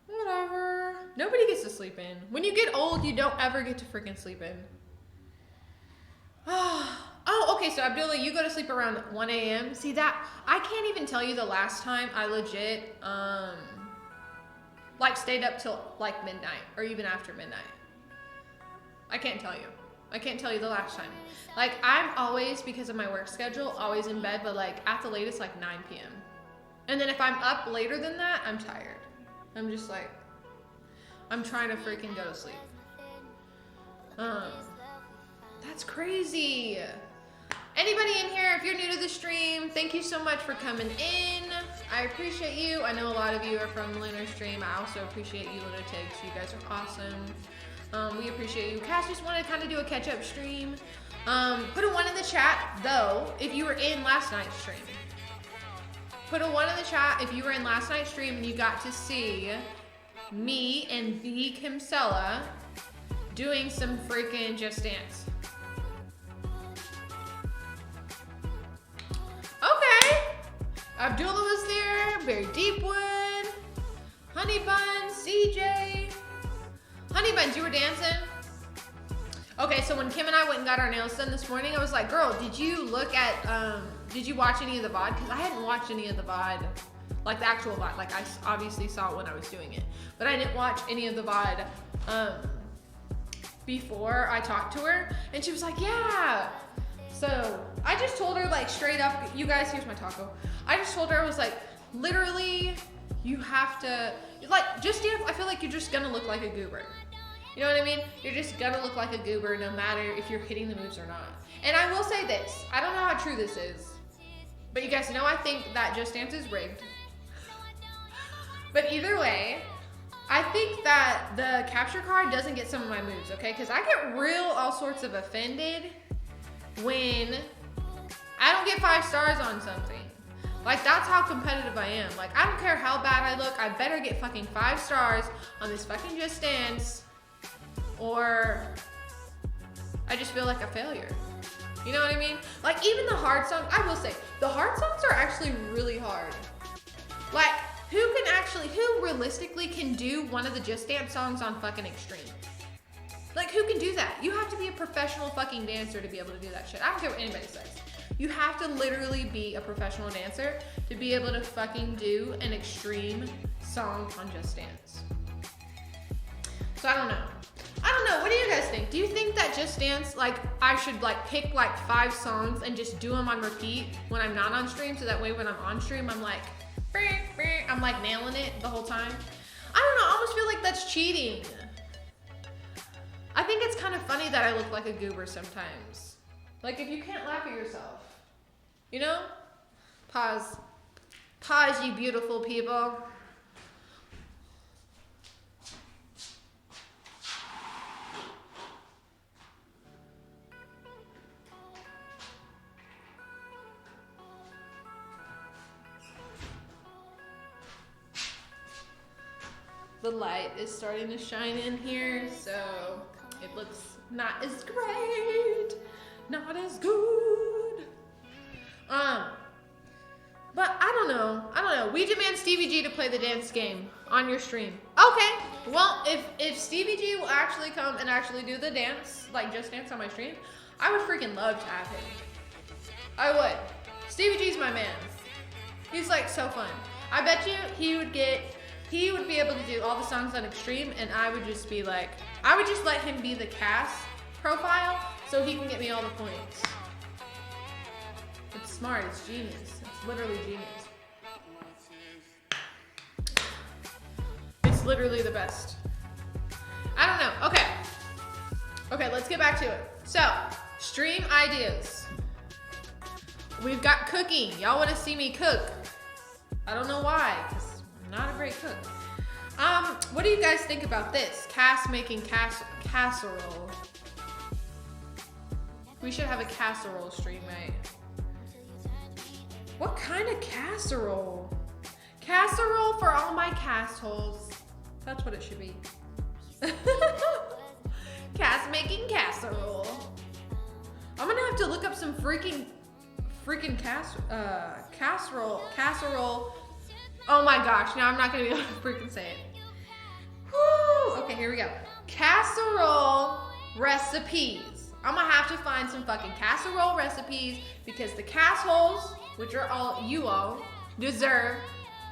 Speaker 1: Whatever. Nobody gets to sleep in. When you get old, you don't ever get to freaking sleep in. Oh, okay, so Abdullah, you go to sleep around 1 a.m. See that? I can't even tell you the last time I legit, like stayed up till like midnight or even after midnight. I can't tell you. I can't tell you the last time. Like, I'm always, because of my work schedule, always in bed, but like at the latest, like 9 p.m. And then if I'm up later than that, I'm tired. I'm just like, I'm trying to freaking go to sleep. That's crazy. Anybody in here, if you're new to the stream, thank you so much for coming in. I appreciate you. I know a lot of you are from Lunar Stream. I also appreciate you, Lunatics. You guys are awesome. We appreciate you. Cass just wanted to kind of do a catch-up stream. Put a 1 in the chat, though, if you were in last night's stream. Put a 1 in the chat if you were in last night's stream and you got to see me and the Kimsella doing some freaking Just Dance. Okay. Abdullah was there, Barry Deepwood, Honey Buns, CJ. Honey Buns, you were dancing? Okay, so when Kim and I went and got our nails done this morning, I was like, girl, did you look at, did you watch any of the VOD? Because I hadn't watched any of the VOD, like the actual VOD. Like I obviously saw it when I was doing it, but I didn't watch any of the VOD before I talked to her. And she was like, yeah. So I just told her like straight up, you guys, here's my taco. I just told her, I was like, literally, you have to, like, just dance. I feel like you're just gonna look like a goober. You know what I mean? You're just gonna look like a goober no matter if you're hitting the moves or not. And I will say this, I don't know how true this is, but you guys know I think that Just Dance is rigged. But either way, I think that the capture card doesn't get some of my moves, okay? Because I get real all sorts of offended when I don't get 5 stars on something. Like, that's how competitive I am. Like, I don't care how bad I look, I better get fucking 5 stars on this fucking Just Dance, or I just feel like a failure. You know what I mean? Like, even the hard songs, I will say, the hard songs are actually really hard. Like, who realistically can do one of the Just Dance songs on fucking Extreme? Like, who can do that? You have to be a professional fucking dancer to be able to do that shit. I don't care what anybody says. You have to literally be a professional dancer to be able to fucking do an Extreme song on Just Dance. So I don't know. What do you guys think? Do you think that Just Dance, like, I should like pick like 5 songs and just do them on repeat when I'm not on stream, so that way when I'm on stream, I'm like, I'm like nailing it the whole time? I don't know, I almost feel like that's cheating. I think it's kind of funny that I look like a goober sometimes. Like, if you can't laugh at yourself, you know? Pause. Pause, you beautiful people. The light is starting to shine in here, so it looks not as great, not as good. But I don't know. We demand Stevie G to play the dance game on your stream. Okay, well, if Stevie G will actually come and actually do the dance, like Just Dance on my stream, I would freaking love to have him. I would. Stevie G's my man. He's like so fun. I bet you he would be able to do all the songs on Extreme, and I would just be like, I would just let him be the cast profile so he can get me all the points. It's smart, it's genius. It's literally genius. It's literally the best. I don't know, okay. Okay, let's get back to it. So, stream ideas. We've got cooking. Y'all wanna see me cook. I don't know why, because I'm not a great cook. What do you guys think about this? Cass making casserole. We should have a casserole stream, right? What kind of casserole? Casserole for all my cassholes. That's what it should be. Cass making casserole. I'm gonna have to look up some freaking casserole. Oh my gosh, now I'm not gonna be able to freaking say it. Woo! Okay, here we go. Casserole recipes. I'm gonna have to find some fucking casserole recipes because the cassholes, which are all you all, deserve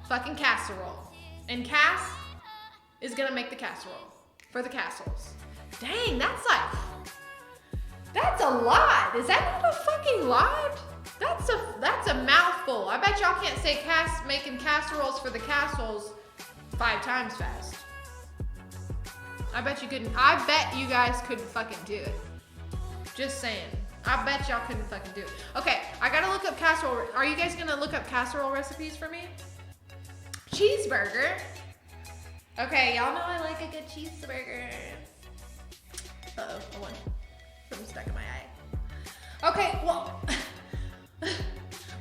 Speaker 1: fucking casserole. And Cass is gonna make the casserole for the castles. Dang, that's a lot. Is that not a fucking lot? That's a mouthful. I bet y'all can't say Cass making casseroles for the castles 5 times fast. I bet you couldn't. I bet you guys couldn't fucking do it. Just saying. I bet y'all couldn't fucking do it. Okay, I gotta look up casserole. Are you guys gonna look up casserole recipes for me? Cheeseburger. Okay, y'all know I like a good cheeseburger. Uh-oh, hold on. Something stuck in my eye. Okay, well,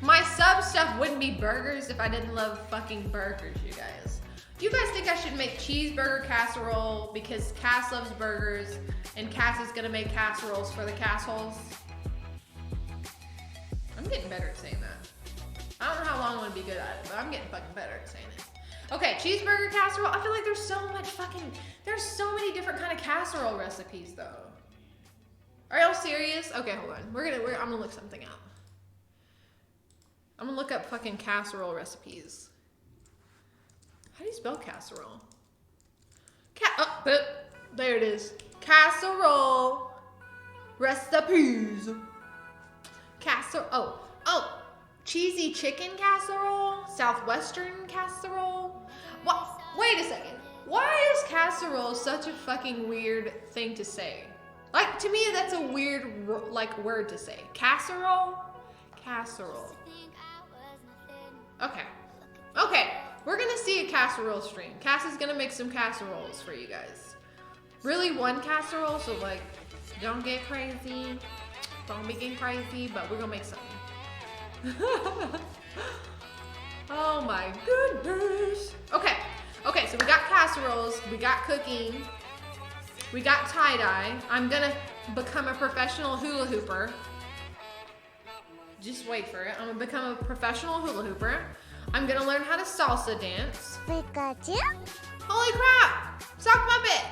Speaker 1: my sub stuff wouldn't be burgers if I didn't love fucking burgers, you guys. Do you guys think I should make cheeseburger casserole because Cass loves burgers and Cass is gonna make casseroles for the Cassholes? I'm getting better at saying that. I don't know how long I'm gonna be good at it, but I'm getting fucking better at saying it. Okay, cheeseburger casserole. I feel like there's so so many different kind of casserole recipes though. Are y'all serious? Okay, hold on. I'm gonna look something up. I'm gonna look up fucking casserole recipes. How do you spell casserole? There it is. Casserole recipes. Cheesy chicken casserole, southwestern casserole. What? Wait a second. Why is casserole such a fucking weird thing to say? Like, to me, that's a weird, like, word to say. Casserole? Casserole. Okay. We're gonna see a casserole stream. Cass is gonna make some casseroles for you guys. Really one casserole, so, like, don't get crazy. Don't be getting crazy, but we're gonna make something. Oh my goodness. Okay, so we got casseroles, we got cooking, we got tie-dye. I'm gonna become a professional hula hooper. Just wait for it. I'm gonna become a professional hula hooper. I'm gonna learn how to salsa dance.
Speaker 2: Pikachu?
Speaker 1: Holy crap! Sock Muppet!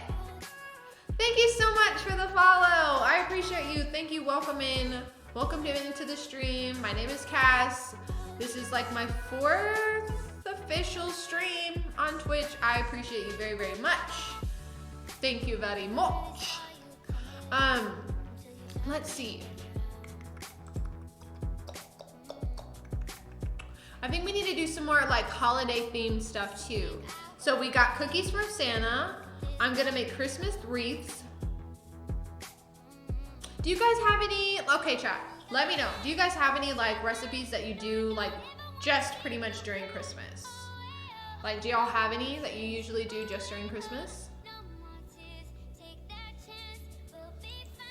Speaker 1: Thank you so much for the follow. I appreciate you. Thank you. Welcome into the stream. My name is Cass. This is like my 4th official stream on Twitch. I appreciate you very, very much. Thank you very much. Let's see. I think we need to do some more like holiday themed stuff too. So we got cookies from Santa. I'm gonna make Christmas wreaths. Do you guys have any, okay chat, let me know. Do you guys have any like recipes that you do like just pretty much during Christmas? Like, do y'all have any that you usually do just during Christmas?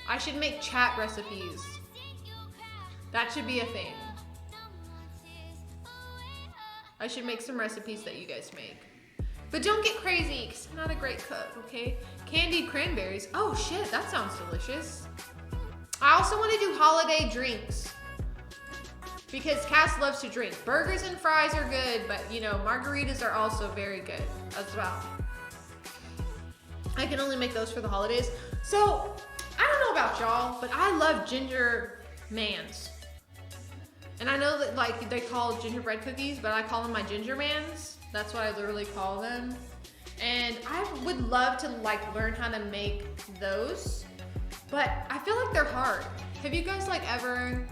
Speaker 1: I should make chat recipes. That should be a thing. I should make some recipes that you guys make. But don't get crazy, because I'm not a great cook, okay? Candied cranberries. Oh shit, that sounds delicious. I also want to do holiday drinks. Because Cass loves to drink. Burgers and fries are good, but you know, margaritas are also very good as well. I can only make those for the holidays. So, I don't know about y'all, but I love ginger mans. And I know that like they call gingerbread cookies, but I call them my ginger mans. That's what I literally call them. And I would love to like learn how to make those, but I feel like they're hard. Have you guys like ever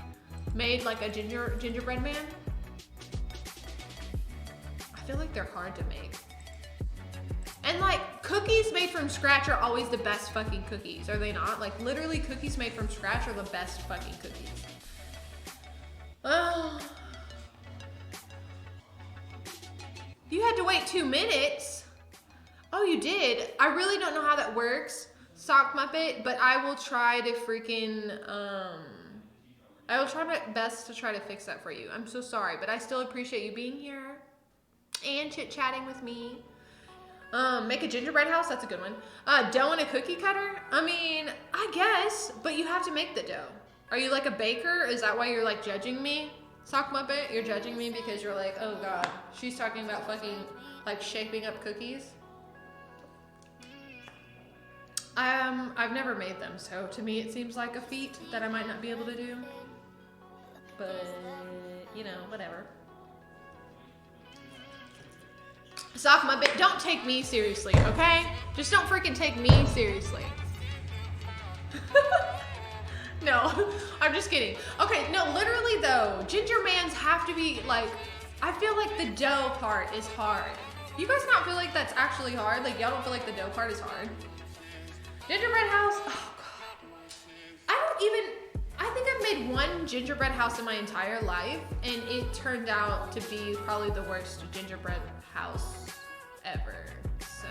Speaker 1: made like a gingerbread man? I feel like they're hard to make. And like cookies made from scratch are always the best fucking cookies, are they not? Like literally cookies made from scratch are the best fucking cookies. Oh. You had to wait 2 minutes. Oh, you did? I really don't know how that works, Sock Muppet, but I will try to freaking, I will try my best to try to fix that for you. I'm so sorry, but I still appreciate you being here and chit-chatting with me. Make a gingerbread house, that's a good one. Dough and a cookie cutter? I mean, I guess, but you have to make the dough. Are you like a baker? Is that why you're like judging me? Sock Muppet, you're judging me because you're like, oh god, she's talking about fucking like shaping up cookies. I've never made them, so to me it seems like a feat that I might not be able to do. But, you know, whatever. Sock Muppet, don't take me seriously, okay? Just don't freaking take me seriously. No, I'm just kidding. Okay, no, literally though, ginger mans have to be like, I feel like the dough part is hard. You guys not feel like that's actually hard? Like y'all don't feel like the dough part is hard? Gingerbread house, oh god. I don't even, made one gingerbread house in my entire life, and it turned out to be probably the worst gingerbread house ever. So,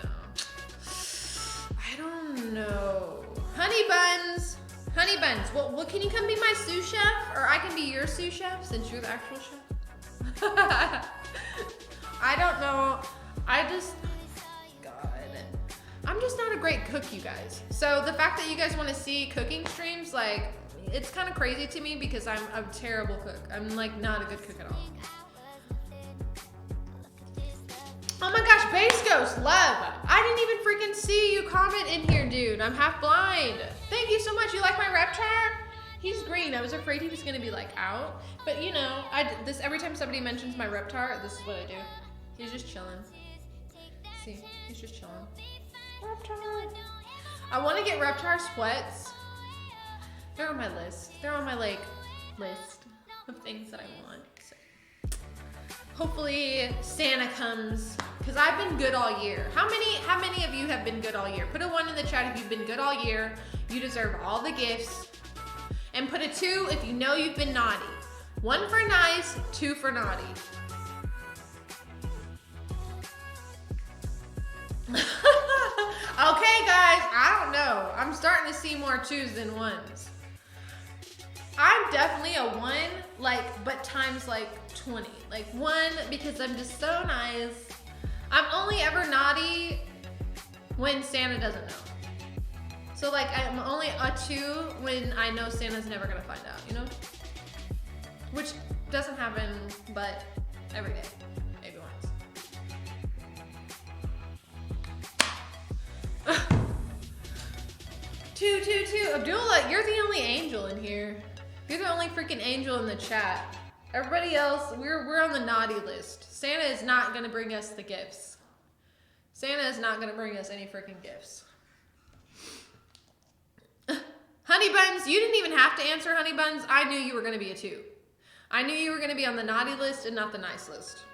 Speaker 1: I don't know. Honey buns. Honey buns. Well, can you come be my sous chef? Or I can be your sous chef since you're the actual chef? I don't know. God. I'm just not a great cook, you guys. So the fact that you guys want to see cooking streams, like, it's kind of crazy to me because I'm a terrible cook. I'm like not a good cook at all. Oh my gosh, Base Ghost, love. I didn't even freaking see you comment in here, dude. I'm half blind. Thank you so much. You like my Reptar? He's green. I was afraid he was gonna be like out, but you know, every time somebody mentions my Reptar, this is what I do. He's just chilling. See, he's just chilling. Reptar. I want to get Reptar sweats. They're on my list. They're on my like list of things that I want. So hopefully Santa comes, because I've been good all year. How many of you have been good all year? Put a 1 in the chat if you've been good all year. You deserve all the gifts. And put a 2 if you know you've been naughty. 1 for nice, 2 for naughty. Okay, guys, I don't know. I'm starting to see more 2s than 1s. I'm definitely a 1, like, but times like 20. Like 1 because I'm just so nice. I'm only ever naughty when Santa doesn't know. So like I'm only a 2 when I know Santa's never gonna find out, you know? Which doesn't happen, but every day, maybe once. 2. Abdullah, you're the only angel in here. You're the only freaking angel in the chat. Everybody else, we're on the naughty list. Santa is not gonna bring us the gifts. Santa is not gonna bring us any freaking gifts. Honey Buns, you didn't even have to answer Honey Buns. I knew you were gonna be a 2. I knew you were gonna be on the naughty list and not the nice list.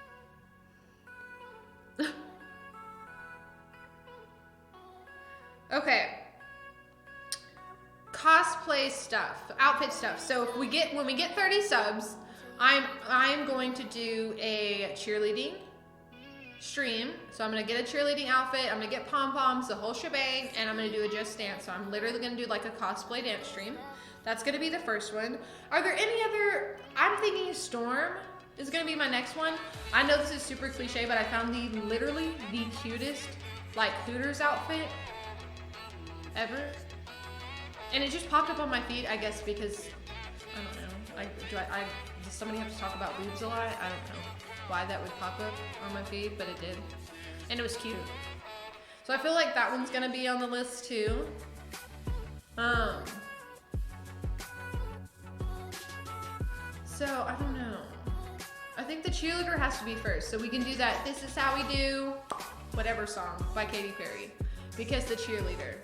Speaker 1: Okay. Cosplay stuff, outfit stuff. So when we get 30 subs, I'm going to do a cheerleading stream. So I'm gonna get a cheerleading outfit, I'm gonna get pom-poms, the whole shebang, and I'm gonna do a Just Dance. So I'm literally gonna do like a cosplay dance stream. That's gonna be the first one. Are there any other, I'm thinking Storm is gonna be my next one. I know this is super cliche, but I found literally the cutest like Hooters outfit ever. And it just popped up on my feed, I guess, because, I don't know. Does somebody have to talk about boobs a lot? I don't know why that would pop up on my feed, but it did. And it was cute. So I feel like that one's gonna be on the list too. So, I don't know. I think the cheerleader has to be first. So we can do that This Is How We Do whatever song by Katy Perry. Because the cheerleader's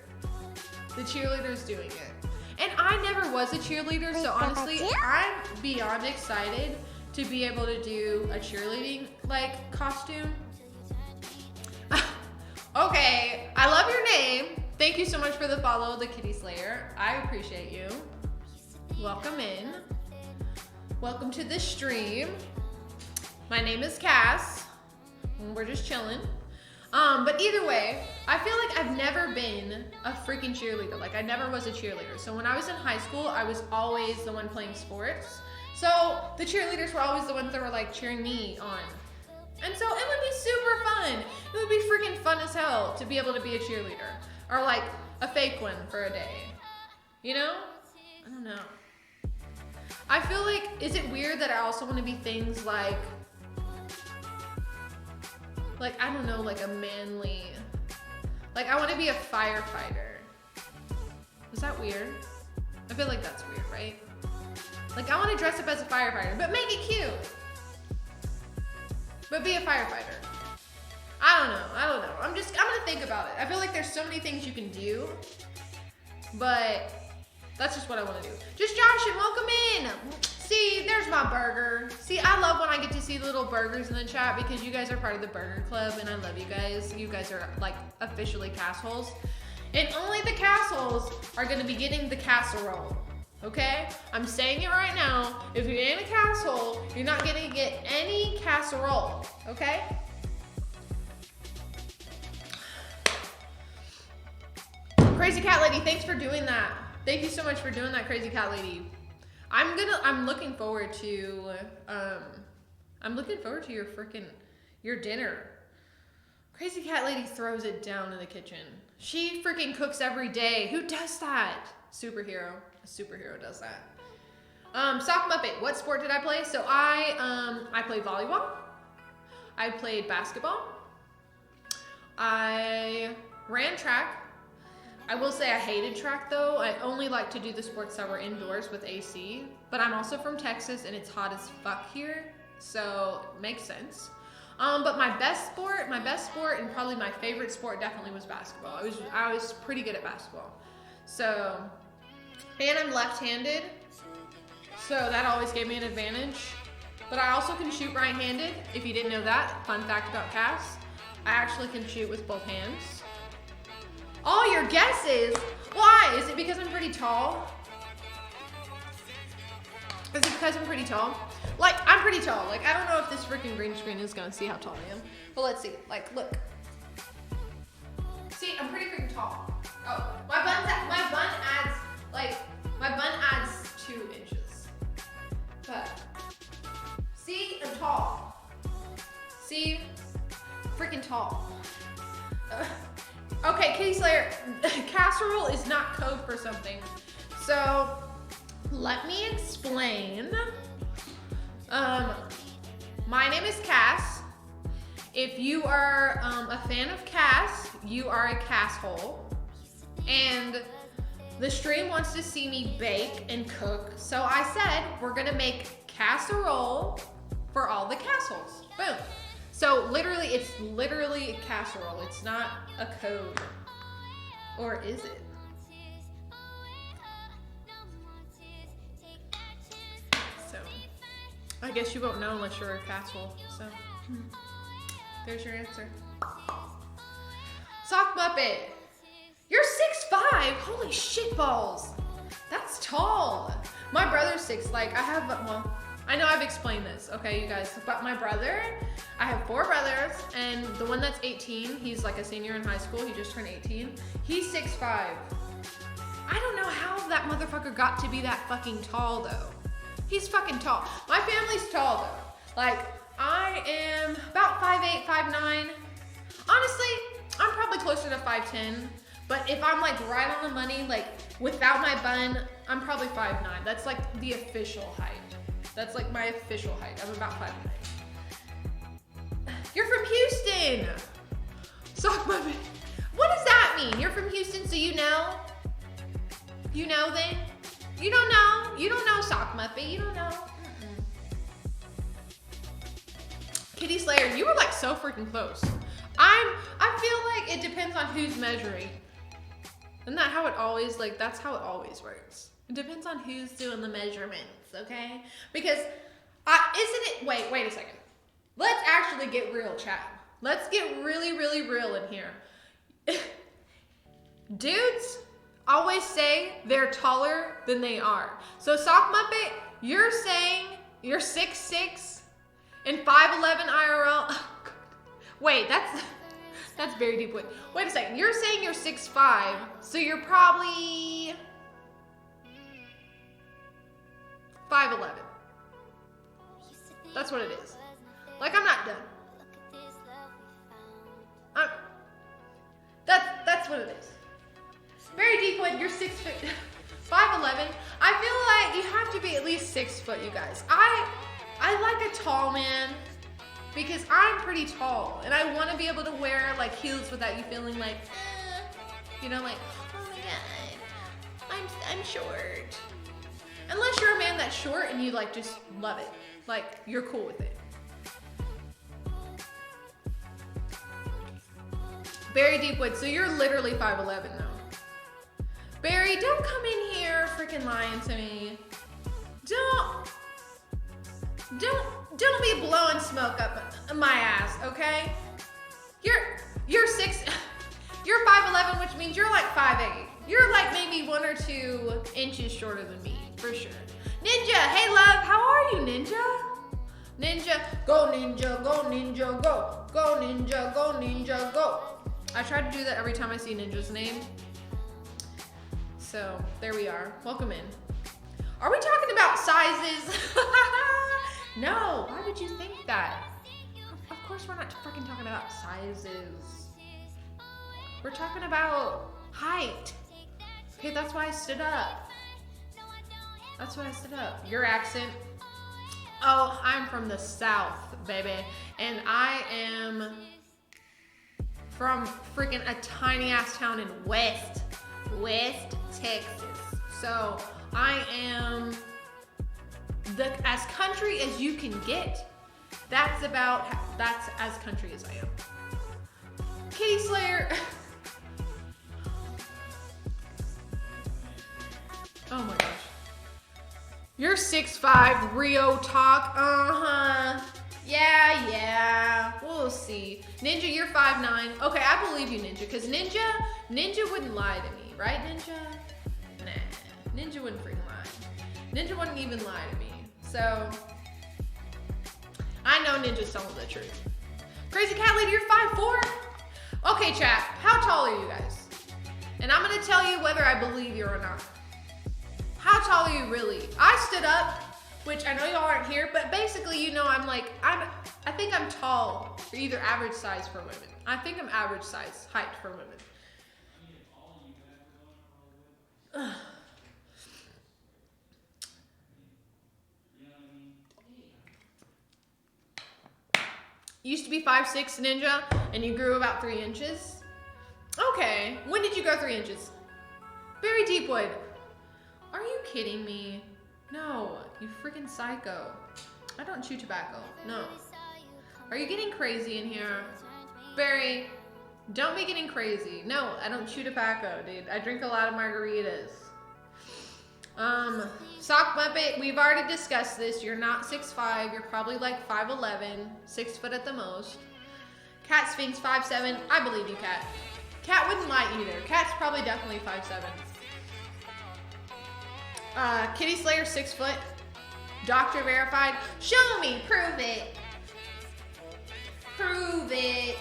Speaker 1: doing it. And I never was a cheerleader, so honestly, I'm beyond excited to be able to do a cheerleading like costume. Okay, I love your name. Thank you so much for the follow, the Kitty Slayer. I appreciate you. Welcome in. Welcome to the stream. My name is Cass. And we're just chilling. But either way, I feel like I've never been a freaking cheerleader. Like I never was a cheerleader. So when I was in high school, I was always the one playing sports. So the cheerleaders were always the ones that were like cheering me on. And so it would be super fun. It would be freaking fun as hell to be able to be a cheerleader. Or like a fake one for a day. You know? I don't know. I feel like, is it weird that I also want to be things like, I don't know, like a manly, like I want to be a firefighter. Is that weird? I feel like that's weird, right? Like I want to dress up as a firefighter, but make it cute. But be a firefighter. I don't know. I'm gonna think about it. I feel like there's so many things you can do, but that's just what I want to do. Just Josh, and welcome in. See, there's my burger. See, I love when I get to see little burgers in the chat because you guys are part of the burger club and I love you guys. You guys are like officially cassholes. And only the cassholes are gonna be getting the casserole. Okay? I'm saying it right now. If you're in a casserole, you're not gonna get any casserole. Okay? Crazy Cat Lady, thanks for doing that. Thank you so much for doing that, Crazy Cat Lady. I'm looking forward to your dinner. Crazy Cat Lady throws it down in the kitchen. She freaking cooks every day. Who does that? Superhero. A superhero does that. Sock Muppet, what sport did I play? So I played volleyball. I played basketball. I ran track. I will say I hated track though. I only like to do the sports that were indoors with AC, but I'm also from Texas and it's hot as fuck here, so it makes sense. But my best sport and probably my favorite sport definitely was basketball. I was pretty good at basketball. So, and I'm left-handed, so that always gave me an advantage. But I also can shoot right-handed, if you didn't know that. Fun fact about Cass, I actually can shoot with both hands. All your guesses? Why? Is it because I'm pretty tall? Is it because I'm pretty tall? Like, I'm pretty tall. Like, I don't know if this freaking green screen is gonna see how tall I am. But let's see. Like, look. See, I'm pretty freaking tall. Oh, my bun adds 2 inches. But, see, I'm tall. See, freaking tall. Okay, Kitty Slayer, casserole is not code for something. So, let me explain. My name is Cass. If you are a fan of Cass, you are a casshole. And the stream wants to see me bake and cook. So I said, we're gonna make casserole for all the cassholes. Boom. So literally, it's literally a casserole. It's not a code. Or is it? So, I guess you won't know unless you're a casserole. So, there's your answer. Sock Muppet. You're 6'5". Holy shit balls. That's tall. My brother's 6. Like, I know I've explained this, okay, you guys, but my brother, I have 4 brothers, and the one that's 18, he's like a senior in high school, he just turned 18, he's 6'5". I don't know how that motherfucker got to be that fucking tall, though. He's fucking tall. My family's tall, though. Like, I am about 5'8", 5'9". Honestly, I'm probably closer to 5'10", but if I'm like right on the money, like without my bun, I'm probably 5'9". That's like the official height. That's like my official height. I'm about 5'9". You're from Houston! Sock Muppet. What does that mean? You're from Houston, so you know? You know then? You don't know? You don't know Sock Muppet. You don't know? Kitty Slayer, you were like so freaking close. I feel like it depends on who's measuring. Isn't that how it always, like, that's how it always works. It depends on who's doing the measurements, okay? Because, wait a second. Let's actually get real, chat. Let's get really, really real in here. Dudes always say they're taller than they are. So Sock Muppet, you're saying you're 6'6" and 5'11" IRL. Wait, that's very deep. Wait a second. You're saying you're 6'5", so you're probably 5'11". That's what it is. Like, I'm not done. That's what it is. Very deep one. You're 6 foot, 5'11". I feel like you have to be at least 6 foot, you guys. I like a tall man because I'm pretty tall and I want to be able to wear like heels without you feeling like, you know, like, oh my god, I'm short. Unless you're a man that's short and you like just love it, like you're cool with it. Barry Deepwood, so you're literally 5'11" though. Barry, don't come in here freaking lying to me. Don't be blowing smoke up my ass, okay? You're 5'11", which means you're like 5'8". You're like maybe 1 or 2 inches shorter than me. For sure. Ninja, hey love, how are you, Ninja? Ninja, go Ninja, go Ninja, go. Go Ninja, go Ninja, go. I try to do that every time I see Ninja's name. So, there we are. Welcome in. Are we talking about sizes? No, why would you think that? Of course we're not freaking talking about sizes. We're talking about height. Okay, that's why I stood up. That's why I stood up. Your accent. Oh, I'm from the South, baby. And I am from freaking a tiny ass town in West Texas. So I am as country as you can get. That's as country as I am. Kitty Slayer. Oh my gosh. You're 6'5", Rio talk. Yeah. We'll see. Ninja, you're 5'9". Okay, I believe you, Ninja, because Ninja wouldn't lie to me, right, Ninja? Nah, Ninja wouldn't freaking lie. Ninja wouldn't even lie to me. So, I know Ninja's telling the truth. Crazy Cat Lady, you're 5'4"? Okay, chat, how tall are you guys? And I'm gonna tell you whether I believe you or not. How tall are you really? I stood up, which I know y'all aren't here, but basically, you know, I think I'm tall, or either average size for women. I think I'm average size height for women. You used to be 5'6", Ninja, and you grew about 3 inches. Okay, when did you grow 3 inches? Very Deepwood. Are you kidding me? No, you freaking psycho. I don't chew tobacco, no. Are you getting crazy in here? Barry, don't be getting crazy. No, I don't chew tobacco, dude. I drink a lot of margaritas. Sock Muppet, we've already discussed this. You're not 6'5", you're probably like 5'11", 6 foot at the most. Cat Sphinx, 5'7". I believe you, Cat. Cat wouldn't lie either. Cat's probably definitely 5'7". Kitty Slayer, 6 foot. Doctor verified. Show me, prove it. Prove it.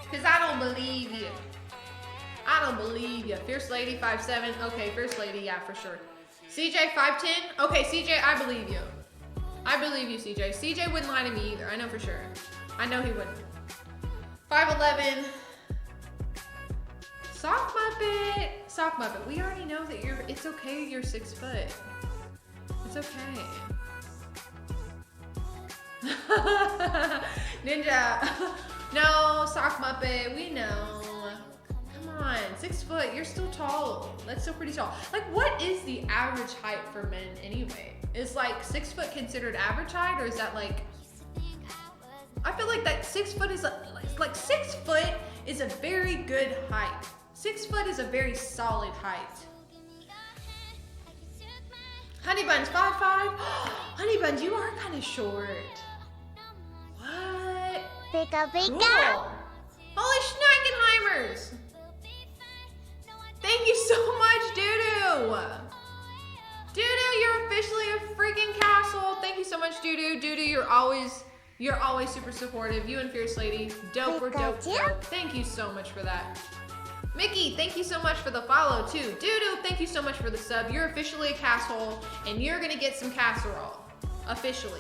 Speaker 1: Cause I don't believe you. I don't believe you. Fierce Lady, 5'7". Okay, Fierce Lady, yeah, for sure. CJ, 5'10". Okay, CJ, I believe you. I believe you, CJ. CJ wouldn't lie to me either. I know for sure. I know he wouldn't. 5'11". Sock Muppet. Sock Muppet. We already know that it's okay you're 6 foot. It's okay. Ninja. No, Sock Muppet. We know. Come on. 6 foot. You're still tall. That's still pretty tall. Like, what is the average height for men anyway? Is like 6 foot considered average height, or is that like... I feel like that 6 foot is like 6 foot is a very good height. 6 foot is a very solid height. Honey Buns, 5'5". Honey Buns, you are kind of short. What?
Speaker 2: Pika pika.
Speaker 1: Cool. Holy Schneikenheimers. Thank you so much, Doodoo. Doodoo, you're officially a freaking castle. Thank you so much, Doodoo. Doodoo, you're always super supportive. You and Fierce Lady, dope or dope. Thank you so much for that. Mickey, thank you so much for the follow too. Doodoo, thank you so much for the sub. You're officially a casshole, and you're gonna get some casserole. Officially.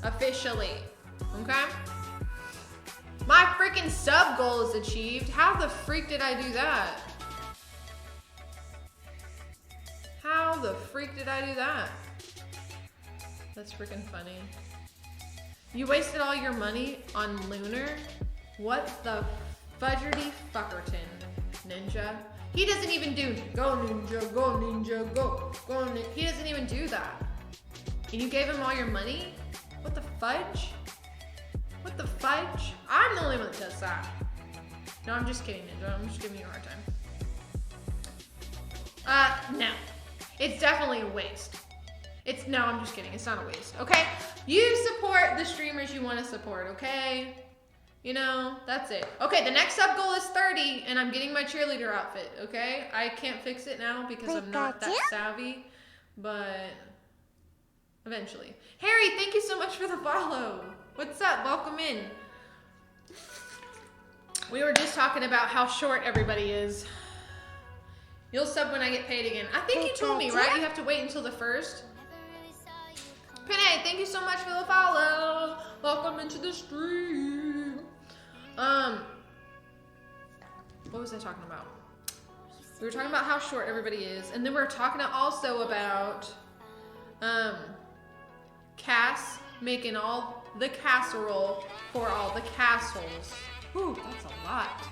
Speaker 1: Okay? My freaking sub goal is achieved. How the freak did I do that? How the freak did I do that? That's freaking funny. You wasted all your money on Lunar? What the fudgerty fuckerton? Ninja. He doesn't even do go ninja, go ninja, go ninja. He doesn't even do that. And you gave him all your money? What the fudge? What the fudge? I'm the only one that does that. No, I'm just kidding, Ninja. I'm just giving you a hard time. No. It's definitely a waste. No, I'm just kidding. It's not a waste, okay? You support the streamers you want to support, okay? You know, that's it. Okay, the next sub goal is 30, and I'm getting my cheerleader outfit, okay? I can't fix it now because I'm not that savvy, but Eventually. Harry, thank you so much for the follow. What's up? Welcome in. We were just talking about how short everybody is. You'll sub when I get paid again. I think you told me, right? You have to wait until the 1st. Penny, thank you so much for the follow. Welcome into the stream. What was I talking about? We were talking about how short everybody is, and then we were talking also about Cass making all the casserole for all the castles. Whew, that's a lot.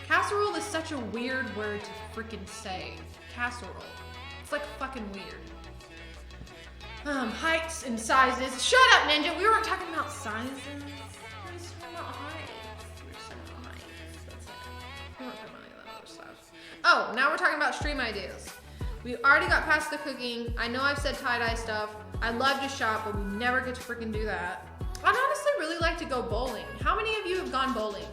Speaker 1: Casserole is such a weird word to freaking say. Casserole. It's like fucking weird. Heights and sizes. Shut up, Ninja. We weren't talking about sizes. We were just talking about heights. That's it. We weren't talking about any of that other stuff. Oh, now we're talking about stream ideas. We already got past the cooking. I know I've said tie-dye stuff. I love to shop, but we never get to freaking do that. I'd honestly really like to go bowling. How many of you have gone bowling?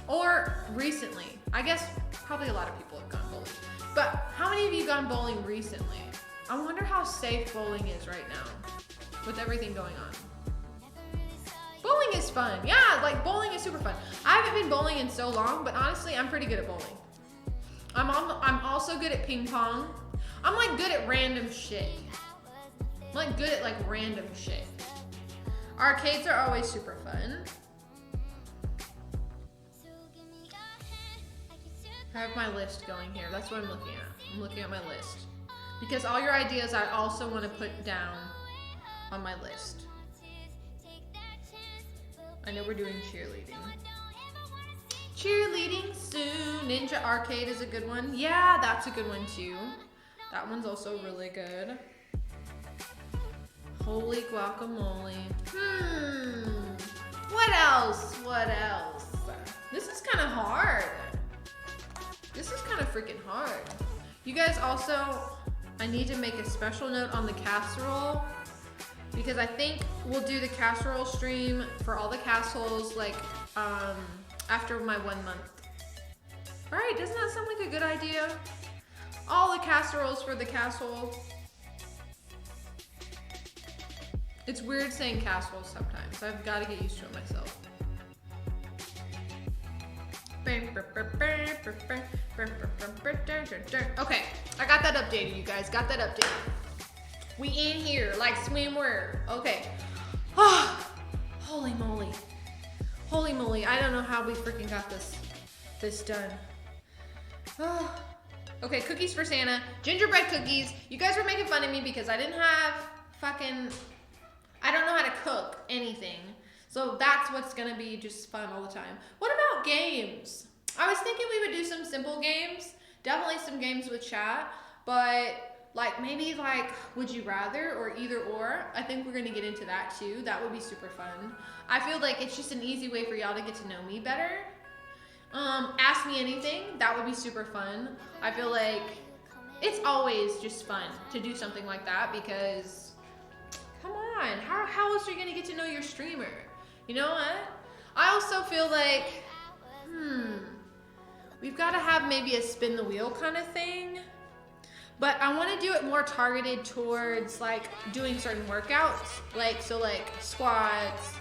Speaker 1: Or recently? I guess probably a lot of people have gone bowling. But how many of you gone bowling recently? I wonder how safe bowling is right now with everything going on. Bowling is fun. Yeah, like bowling is super fun. I haven't been bowling in so long, but honestly, I'm pretty good at bowling. I'm also good at ping pong. I'm like good at random shit. I'm like good at like random shit. Arcades are always super fun. I have my list going here. That's what I'm looking at. I'm looking at my list. Because all your ideas I also want to put down on my list. I know we're doing cheerleading. Cheerleading soon. Ninja Arcade is a good one. Yeah, that's a good one too. That one's also really good. Holy guacamole. What else? What else? This is kind of hard. This is kind of freaking hard. You guys also, I need to make a special note on the casserole because I think we'll do the casserole stream for all the castles like after my 1 month. Right, doesn't that sound like a good idea? All the casseroles for the castle. It's weird saying casserole sometimes. I've got to get used to it myself. Okay, I got that updated, you guys. Got that updated. We in here like swimwear. Okay. Oh, holy moly. Holy moly. I don't know how we freaking got this done. Oh. Okay, cookies for Santa. Gingerbread cookies. You guys were making fun of me because I didn't have I don't know how to cook anything. So that's what's gonna be just fun all the time. What about games? I was thinking we would do some simple games. Definitely some games with chat, but like maybe like would you rather or either or. I think we're gonna get into that too. That would be super fun. I feel like it's just an easy way for y'all to get to know me better. Ask me anything. That would be super fun. I feel like it's always just fun to do something like that because come on, how else are you gonna get to know your streamer? You know what? I also feel like, we've got to have maybe a spin the wheel kind of thing. But I want to do it more targeted towards like doing certain workouts. Like squats,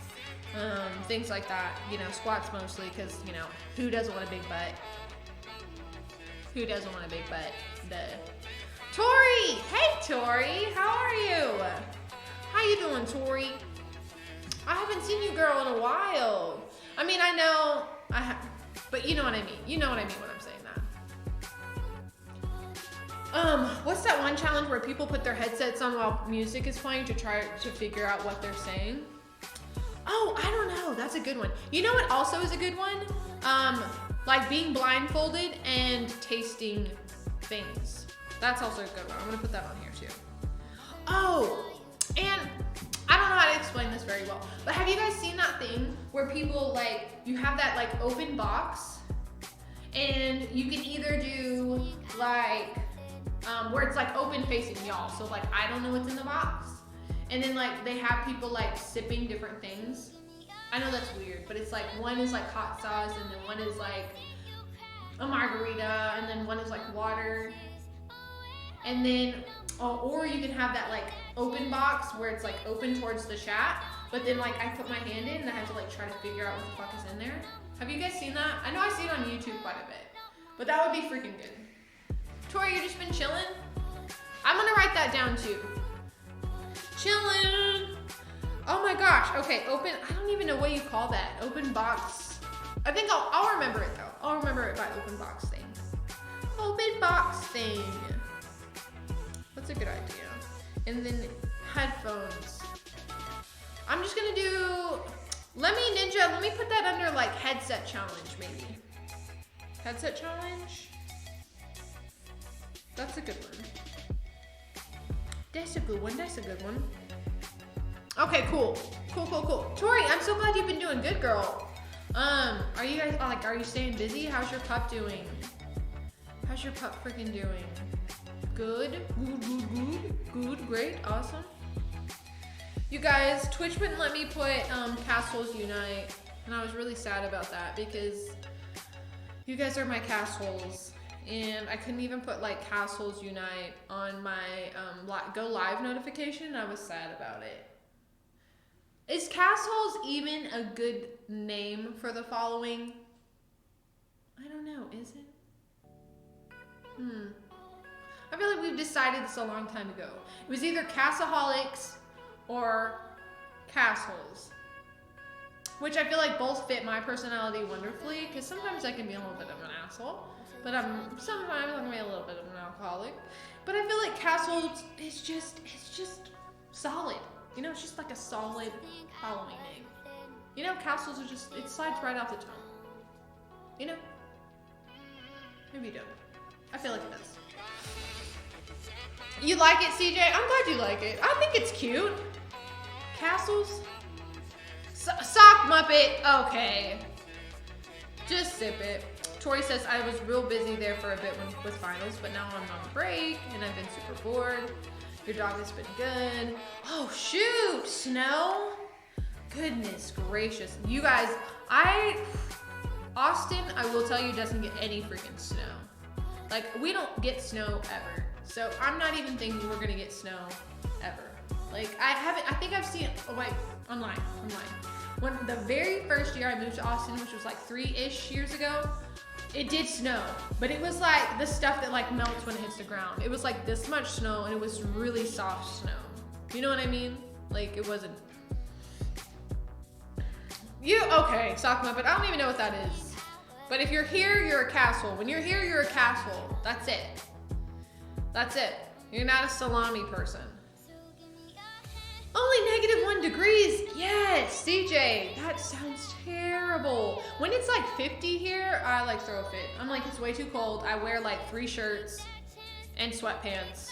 Speaker 1: things like that. You know, squats mostly because, you know, who doesn't want a big butt? Who doesn't want a big butt? Tori! Hey, Tori! How are you? How you doing, Tori? I haven't seen you, girl, in a while. I mean, I know I have, but you know what I mean. You know what I mean when I'm saying that. What's that one challenge where people put their headsets on while music is playing to try to figure out what they're saying? Oh, I don't know. That's a good one. You know what also is a good one? Like being blindfolded and tasting things. That's also a good one. I'm gonna put that on here too. Oh, and I don't know how to explain this very well, but have you guys seen that thing where people like, you have that like open box and you can either do like, where it's like open facing y'all. So like, I don't know what's in the box. And then like, they have people like sipping different things. I know that's weird, but it's like, one is like hot sauce and then one is like a margarita and then one is like water. And then Oh, or you can have that like open box where it's like open towards the chat, but then like I put my hand in and I have to like try to figure out what the fuck is in there. Have you guys seen that? I know I see it on YouTube quite a bit, but that would be freaking good. Tori, you just been chilling? I'm gonna write that down too. Chilling. Oh my gosh. Okay, open. I don't even know what you call that. Open box. I think I'll remember it though. I'll remember it by open box thing. Open box thing. That's a good idea. And then headphones. I'm just gonna do, let me put that under like headset challenge maybe. Headset challenge? That's a good one. That's a good one, that's a good one. Okay, cool. Cool. Tori, I'm so glad you've been doing good, girl. Are you guys, like, are you staying busy? How's your pup doing? How's your pup freaking doing? Good, great, awesome. You guys, Twitch wouldn't let me put Castles Unite, and I was really sad about that because you guys are my castles, and I couldn't even put like Castles Unite on my go live notification. I was sad about it. Is Castles even a good name for the following? I don't know, is it? I feel like we've decided this a long time ago. It was either Castaholics or Castles, which I feel like both fit my personality wonderfully, because sometimes I can be a little bit of an asshole, but sometimes I can be a little bit of an alcoholic. But I feel like Castles is just, it's just solid. You know, it's just like a solid following name. You know, Castles are just, it slides right off the tongue. You know? Maybe you don't. I feel like it does. You like it, CJ? I'm glad you like it. I think it's cute. Castles? Sock Muppet. Okay. Just sip it. Tori says, I was real busy there for a bit with finals, but now I'm on break and I've been super bored. Your dog has been good. Oh, shoot. Snow? Goodness gracious. You guys, Austin, I will tell you, doesn't get any freaking snow. Like, we don't get snow ever. So I'm not even thinking we're gonna get snow ever. Like, I think I've seen, online. When the very first year I moved to Austin, which was like 3-ish years ago, it did snow, but it was like the stuff that like melts when it hits the ground. It was like this much snow, and it was really soft snow. You know what I mean? Like, it wasn't. Okay, Sock Muppet, I don't even know what that is. But if you're here, you're a castle. When you're here, you're a castle. That's it. That's it. You're not a salami person. Only -1 degrees. Yes, CJ, that sounds terrible. When it's like 50 here, I like throw a fit. I'm like, it's way too cold. I wear like 3 shirts and sweatpants.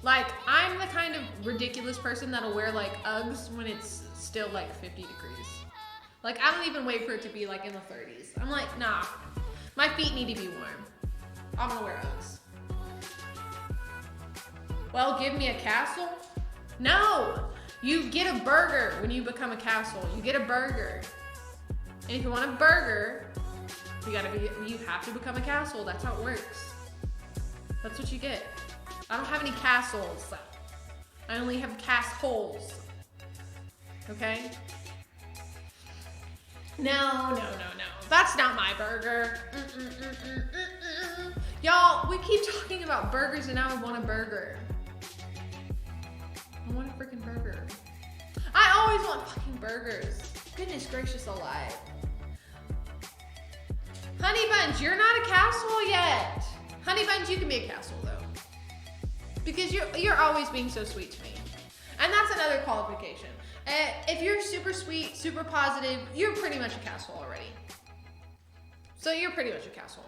Speaker 1: Like, I'm the kind of ridiculous person that'll wear like Uggs when it's still like 50 degrees. Like, I don't even wait for it to be like in the 30s. I'm like, nah, my feet need to be warm. I'm gonna wear Uggs. Well, give me a castle? No, you get a burger when you become a castle. You get a burger. And if you want a burger, you have to become a castle. That's how it works. That's what you get. I don't have any castles. I only have castholes. Okay? No. That's not my burger. Y'all, we keep talking about burgers and now I want a burger. I want a freaking burger. I always want fucking burgers. Goodness gracious alive. Honey Buns, you're not a castle yet. Honey Buns, you can be a castle though. Because you're always being so sweet to me. And that's another qualification. If you're super sweet, super positive, you're pretty much a castle already. So you're pretty much a castle.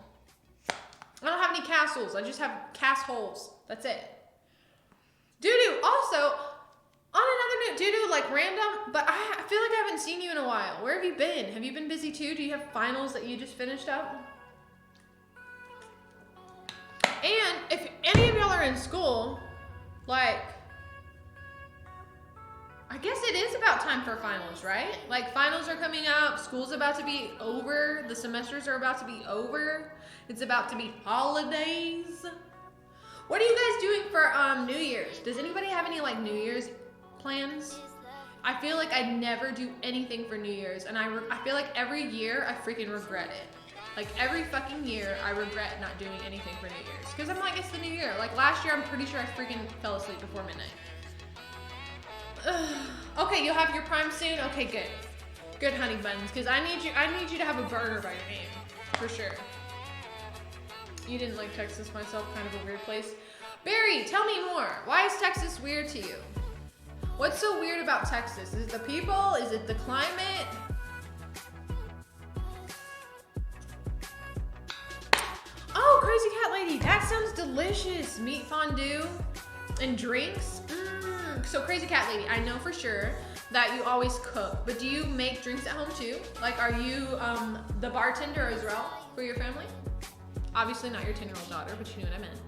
Speaker 1: I don't have any castles. I just have castholes. That's it. Doodoo, also, on another note, Doodoo, like random, but I feel like I haven't seen you in a while. Where have you been? Have you been busy too? Do you have finals that you just finished up? And if any of y'all are in school, like, I guess it is about time for finals, right? Like, finals are coming up, school's about to be over, the semesters are about to be over, it's about to be holidays. What are you guys doing for New Year's? Does anybody have any like New Year's plans? I feel like I never do anything for New Year's, and I feel like every year I freaking regret it. Like every fucking year I regret not doing anything for New Year's. Because I'm like, it's the new year. Like last year I'm pretty sure I freaking fell asleep before midnight. Okay, you'll have your Prime soon? Okay, good. Good, honey buns, because I need you to have a burger by your name. For sure. You didn't like Texas myself, kind of a weird place. Barry, tell me more. Why is Texas weird to you? What's so weird about Texas? Is it the people? Is it the climate? Oh, Crazy Cat Lady, that sounds delicious. Meat fondue and drinks. So Crazy Cat Lady, I know for sure that you always cook, but do you make drinks at home too? Like, are you the bartender as well for your family? Obviously not your 10-year-old daughter, but you knew what I meant.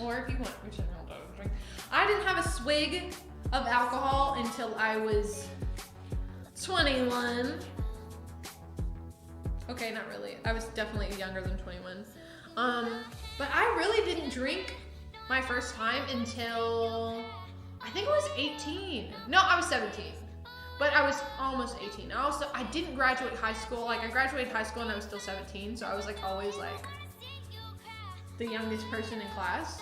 Speaker 1: Or if you want your 10-year-old daughter to drink. I didn't have a swig of alcohol until I was 21. Okay, not really. I was definitely younger than 21. But I really didn't drink my first time until I think it was 18. No, I was 17. But I was almost 18. I didn't graduate high school. Like I graduated high school and I was still 17, so I was like always like the youngest person in class.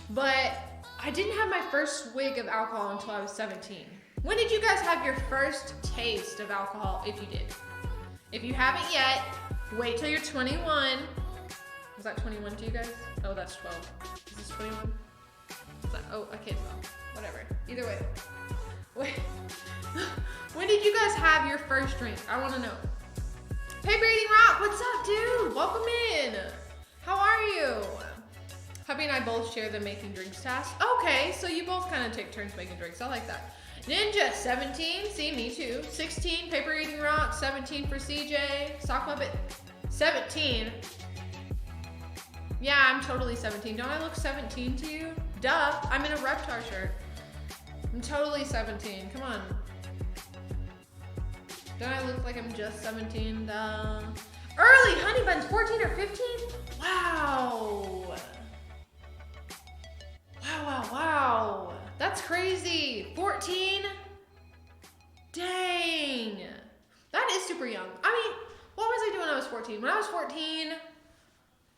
Speaker 1: But I didn't have my first swig of alcohol until I was 17. When did you guys have your first taste of alcohol, if you did? If you haven't yet, wait till you're 21. Was that 21 to you guys? Oh, that's 12. Is this 21? Is that, oh, I can't tell. Whatever. Either way. Wait. When did you guys have your first drink? I want to know. Paper Eating Rock, what's up, dude? Welcome in. How are you? Hubby and I both share the making drinks task. Okay, so you both kind of take turns making drinks. I like that. Ninja, 17. See, me too. 16, Paper Eating Rock. 17 for CJ. Sock Muppet, 17. Yeah, I'm totally 17. Don't I look 17 to you? Duh, I'm in a Reptar shirt. I'm totally 17. Come on. Don't I look like I'm just 17? Duh. Early honey buns, 14 or 15? Wow. Wow. That's crazy. 14? Dang. That is super young. I mean, what was I doing when I was 14? When I was 14,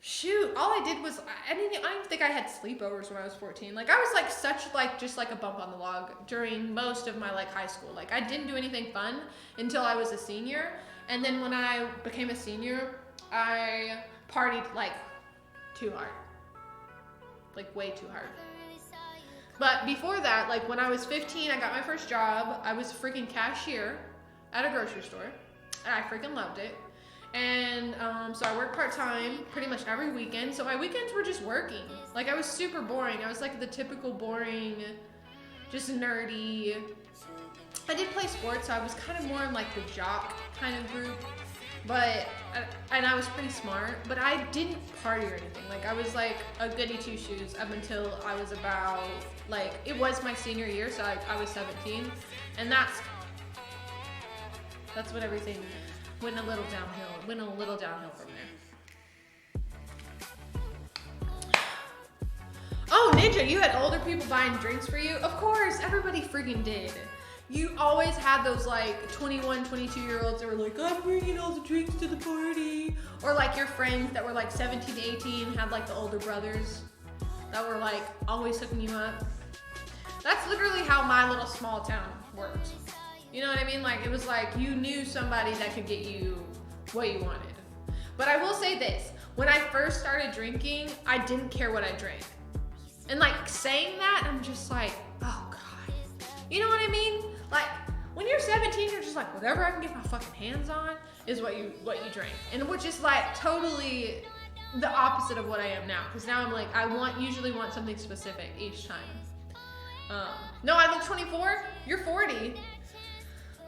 Speaker 1: shoot, all I did was, I didn't even think I had sleepovers when I was 14. Like, I was like just like a bump on the log during most of my like high school. Like, I didn't do anything fun until I was a senior. And then when I became a senior, I partied like too hard. Like way too hard. But before that, like when I was 15, I got my first job. I was a freaking cashier at a grocery store. And I freaking loved it. And so I worked part-time pretty much every weekend. So my weekends were just working. Like I was super boring. I was like the typical boring, just nerdy. I did play sports, so I was kind of more in like the jock kind of group. But, and I was pretty smart, but I didn't party or anything. Like I was like a goody two shoes up until I was about, like, it was my senior year, so I was 17. And that's when everything went a little downhill from there. Oh, Ninja, you had older people buying drinks for you? Of course, everybody freaking did. You always had those like 21, 22-year-olds that were like, I'm bringing all the drinks to the party. Or like your friends that were like 17 to 18 had like the older brothers that were like always hooking you up. That's literally how my little small town worked. You know what I mean? Like it was like you knew somebody that could get you what you wanted. But I will say this, when I first started drinking, I didn't care what I drank. And like saying that, I'm just like, oh God. You know what I mean? Like, when you're 17, you're just like, whatever I can get my fucking hands on is what you drink. And which is like totally the opposite of what I am now. Because now I'm like, usually want something specific each time. No, I look 24. You're 40.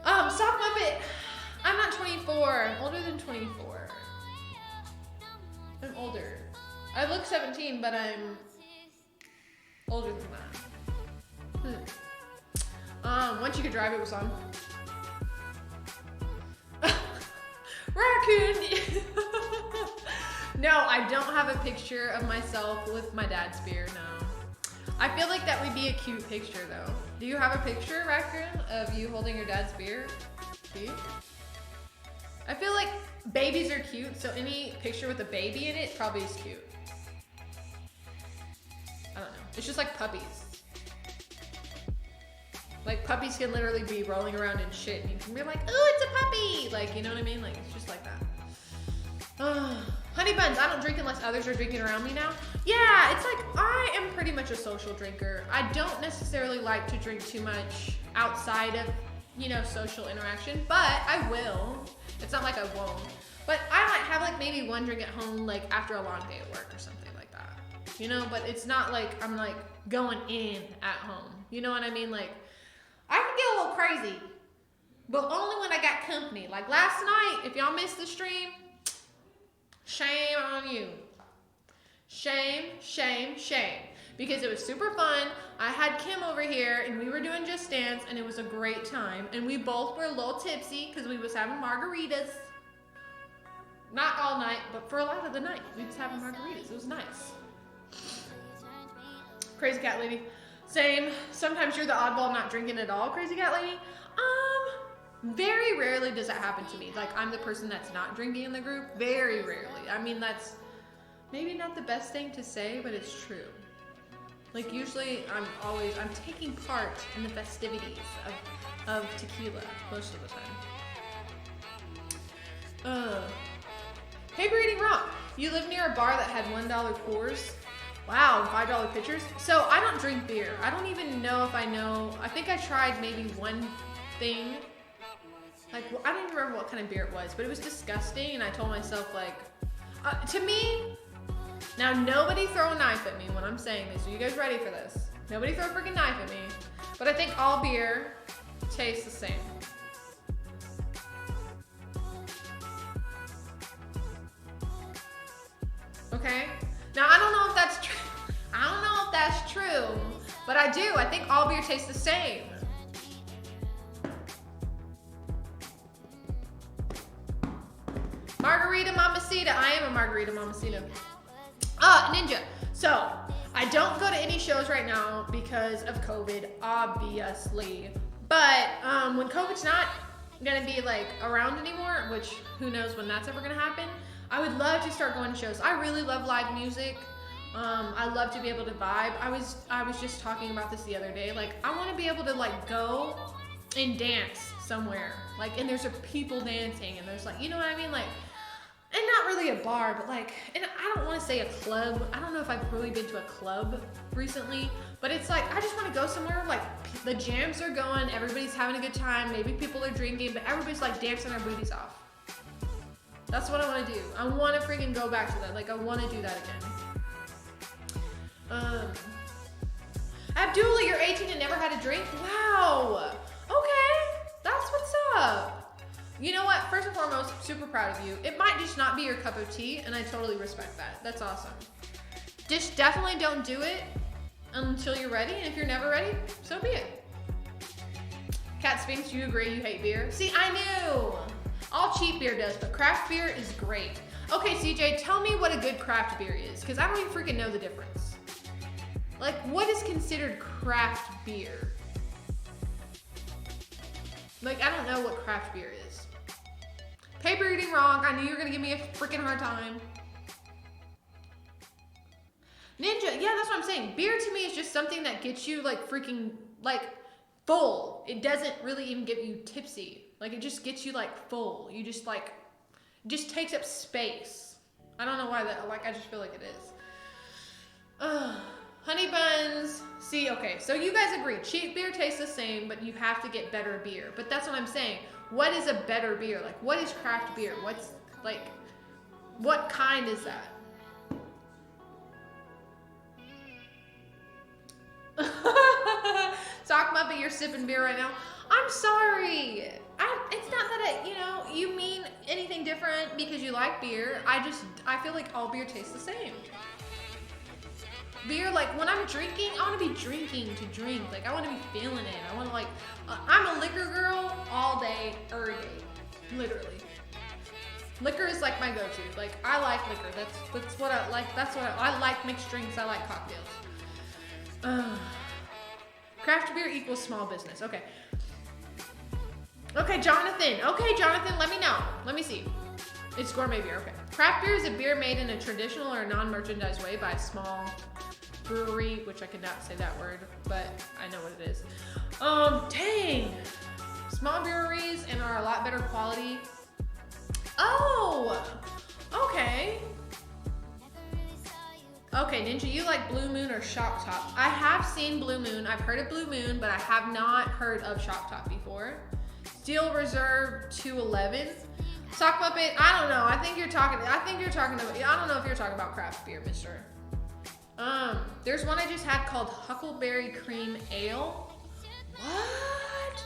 Speaker 1: Sock Muppet. I'm not 24. I'm older than 24. I'm older. I look 17, but I'm older than that. Once You Could Drive It was on. Raccoon! No, I don't have a picture of myself with my dad's beer, no. I feel like that would be a cute picture though. Do you have a picture, Raccoon, of you holding your dad's beer? Do you? I feel like babies are cute, so any picture with a baby in it probably is cute. I don't know. It's just like puppies. Like puppies can literally be rolling around in shit and you can be like, oh, it's a puppy! Like, you know what I mean? Like, it's just like that. Honey buns, I don't drink unless others are drinking around me now. Yeah, it's like, I am pretty much a social drinker. I don't necessarily like to drink too much outside of, you know, social interaction, but I will. It's not like I won't. But I might have like maybe one drink at home, like after a long day at work or something like that. You know, but it's not like I'm like going in at home. You know what I mean? Like, I can get a little crazy, but only when I got company. Like last night, if y'all missed the stream, shame on you. Shame, shame, shame. Because it was super fun. I had Kim over here and we were doing Just Dance and it was a great time. And we both were a little tipsy because we was having margaritas. Not all night, but for a lot of the night, we was having margaritas. It was nice. Crazy Cat Lady. Same. Sometimes you're the oddball not drinking at all, Crazy Cat Lady. Very rarely does that happen to me. Like, I'm the person that's not drinking in the group. Very rarely. I mean, that's maybe not the best thing to say, but it's true. Like, usually I'm taking part in the festivities of tequila most of the time. Paper Eating Rock. You live near a bar that had $1 pours? Wow, $5 pitchers? So I don't drink beer. I don't even know if I know. I think I tried maybe one thing. Like, I don't even remember what kind of beer it was, but it was disgusting. And I told myself, like, to me, now nobody throw a knife at me when I'm saying this. Are you guys ready for this? Nobody throw a freaking knife at me. But I think all beer tastes the same. Okay? Now, I don't know if that's true. I don't know if that's true, but I do. I think all beer tastes the same. Margarita Mamacita. I am a Margarita Mamacita. Ninja. So, I don't go to any shows right now because of COVID, obviously. But when COVID's not gonna be like around anymore, which who knows when that's ever gonna happen, I would love to start going to shows. I really love live music. I love to be able to vibe. I was just talking about this the other day. Like, I want to be able to like go and dance somewhere. Like, and there's people dancing, and there's like, you know what I mean? Like, and not really a bar, but like, and I don't want to say a club. I don't know if I've really been to a club recently, but it's like, I just want to go somewhere like the jams are going, everybody's having a good time. Maybe people are drinking, but everybody's like dancing their booties off. That's what I want to do. I want to freaking go back to that. Like, I want to do that again. Abdullah, you're 18 and never had a drink? Wow. Okay. That's what's up. You know what? First and foremost, super proud of you. It might just not be your cup of tea, and I totally respect that. That's awesome. Just definitely don't do it until you're ready, and if you're never ready, so be it. Cat Sphinx, you agree you hate beer? See, I knew. All cheap beer does, but craft beer is great. Okay, CJ, tell me what a good craft beer is, because I don't even freaking know the difference. Like, what is considered craft beer? Like, I don't know what craft beer is. Paper Eating Wrong, I knew you were gonna give me a freaking hard time. Ninja, yeah, that's what I'm saying. Beer to me is just something that gets you like freaking, like, full. It doesn't really even get you tipsy. Like, it just gets you like full. You just like, it just takes up space. I don't know why that, like, I just feel like it is. Honey buns. See, okay, so you guys agree. Cheap beer tastes the same, but you have to get better beer. But that's what I'm saying. What is a better beer? Like, what is craft beer? What's, like, what kind is that? Sock Muppet, you're sipping beer right now. I'm sorry. It's not that you mean anything different because you like beer. I feel like all beer tastes the same. Beer, like, when I'm drinking, I want to be drinking to drink. Like, I want to be feeling it. I want to, like, I'm a liquor girl all day, every day. Literally. Liquor is like my go-to. Like, I like liquor. That's what I like. That's what I like mixed drinks. I like cocktails. Craft beer equals small business. Okay. Okay, Jonathan. Okay, Jonathan, let me know. Let me see. It's gourmet beer. Okay. Craft beer is a beer made in a traditional or non-merchandise way by a small brewery, which I cannot say that word, but I know what it is. Dang. Small breweries and are a lot better quality. Oh, okay. Okay, Ninja, you like Blue Moon or Shock Top? I have seen Blue Moon. I've heard of Blue Moon, but I have not heard of Shock Top before. Steel Reserve 211. Sock Muppet, I don't know. I think you're talking about, I don't know if you're talking about craft beer, mister. There's one I just had called Huckleberry Cream Ale. What?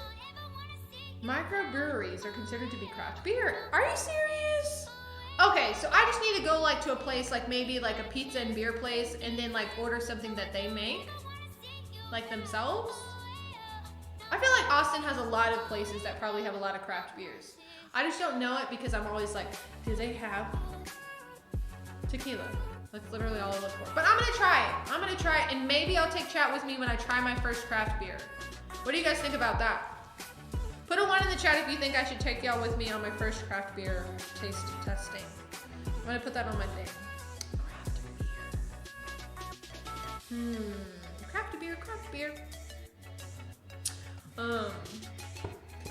Speaker 1: Microbreweries are considered to be craft beer. Are you serious? Okay, so I just need to go like to a place, like maybe like a pizza and beer place, and then like order something that they make, like themselves. I feel like Austin has a lot of places that probably have a lot of craft beers. I just don't know it because I'm always like, do they have tequila? That's literally all I look for. But I'm gonna try it. I'm gonna try it, and maybe I'll take chat with me when I try my first craft beer. What do you guys think about that? Put a 1 in the chat if you think I should take y'all with me on my first craft beer taste testing. I'm gonna put that on my thing. Craft beer, craft beer.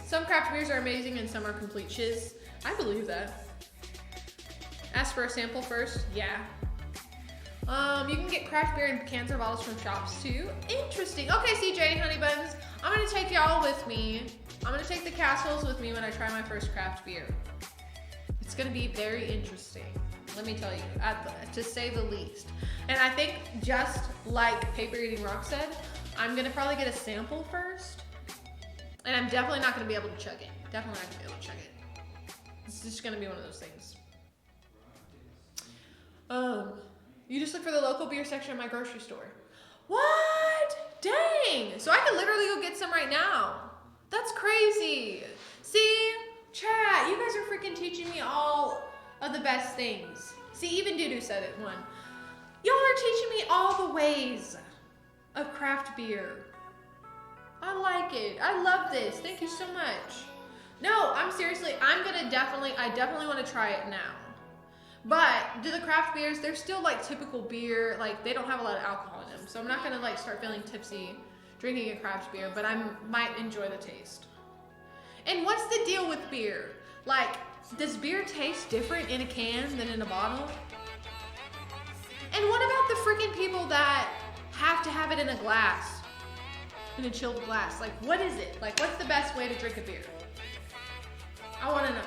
Speaker 1: Some craft beers are amazing and some are complete shiz. I believe that. Ask for a sample first. Yeah. You can get craft beer in cans or bottles from shops too. Interesting. Okay, CJ, honey buns. I'm gonna take y'all with me. I'm gonna take the Castles with me when I try my first craft beer. It's gonna be very interesting. Let me tell you, to say the least. And I think just like Paper Eating Rock said, I'm gonna probably get a sample first. And I'm definitely not gonna be able to chug it. Definitely not gonna be able to chug it. It's just gonna be one of those things. You just look for the local beer section at my grocery store. What? Dang! So I could literally go get some right now. That's crazy. See? Chat, you guys are freaking teaching me all of the best things. See, even Dudu said it, one. Y'all are teaching me all the ways of craft beer. I like it. I love this. Thank you so much. No, I'm seriously, I definitely want to try it now. But do the craft beers, they're still like typical beer, like they don't have a lot of alcohol in them. So I'm not gonna like start feeling tipsy drinking a craft beer, but I might enjoy the taste. And what's the deal with beer? Like, does beer taste different in a can than in a bottle? And what about the freaking people that have to have it in a glass? In a chilled glass? Like, what is it? Like, what's the best way to drink a beer? I wanna know.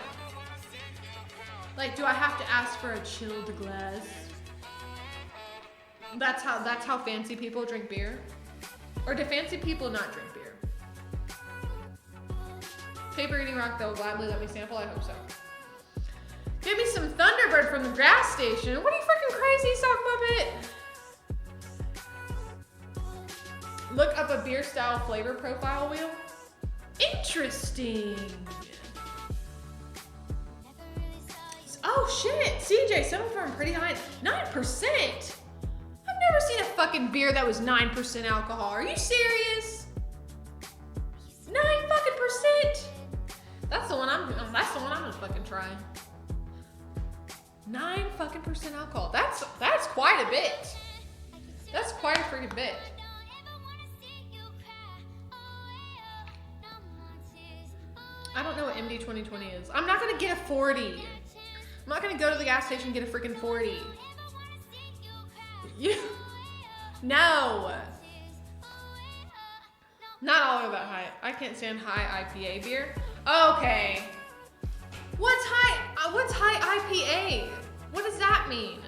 Speaker 1: Like, do I have to ask for a chilled glass? That's how fancy people drink beer? Or do fancy people not drink beer? Paper Eating Rock, they'll gladly let me sample, I hope so. Give me some Thunderbird from the gas station. What are you freaking crazy, Sock Muppet? Look up a beer style flavor profile wheel. Interesting. Oh shit, CJ, some of them are pretty high. 9%? I've never seen a fucking beer that was 9% alcohol. Are you serious? 9 fucking percent? That's the one I'm gonna fucking try. 9 fucking percent alcohol. That's quite a bit. That's quite a freaking bit. I don't know what MD 2020 is. I'm not gonna get a 40. I'm not gonna go to the gas station and get a freaking 40. No. Not all of that high. I can't stand high IPA beer. Okay. What's high IPA? What does that mean?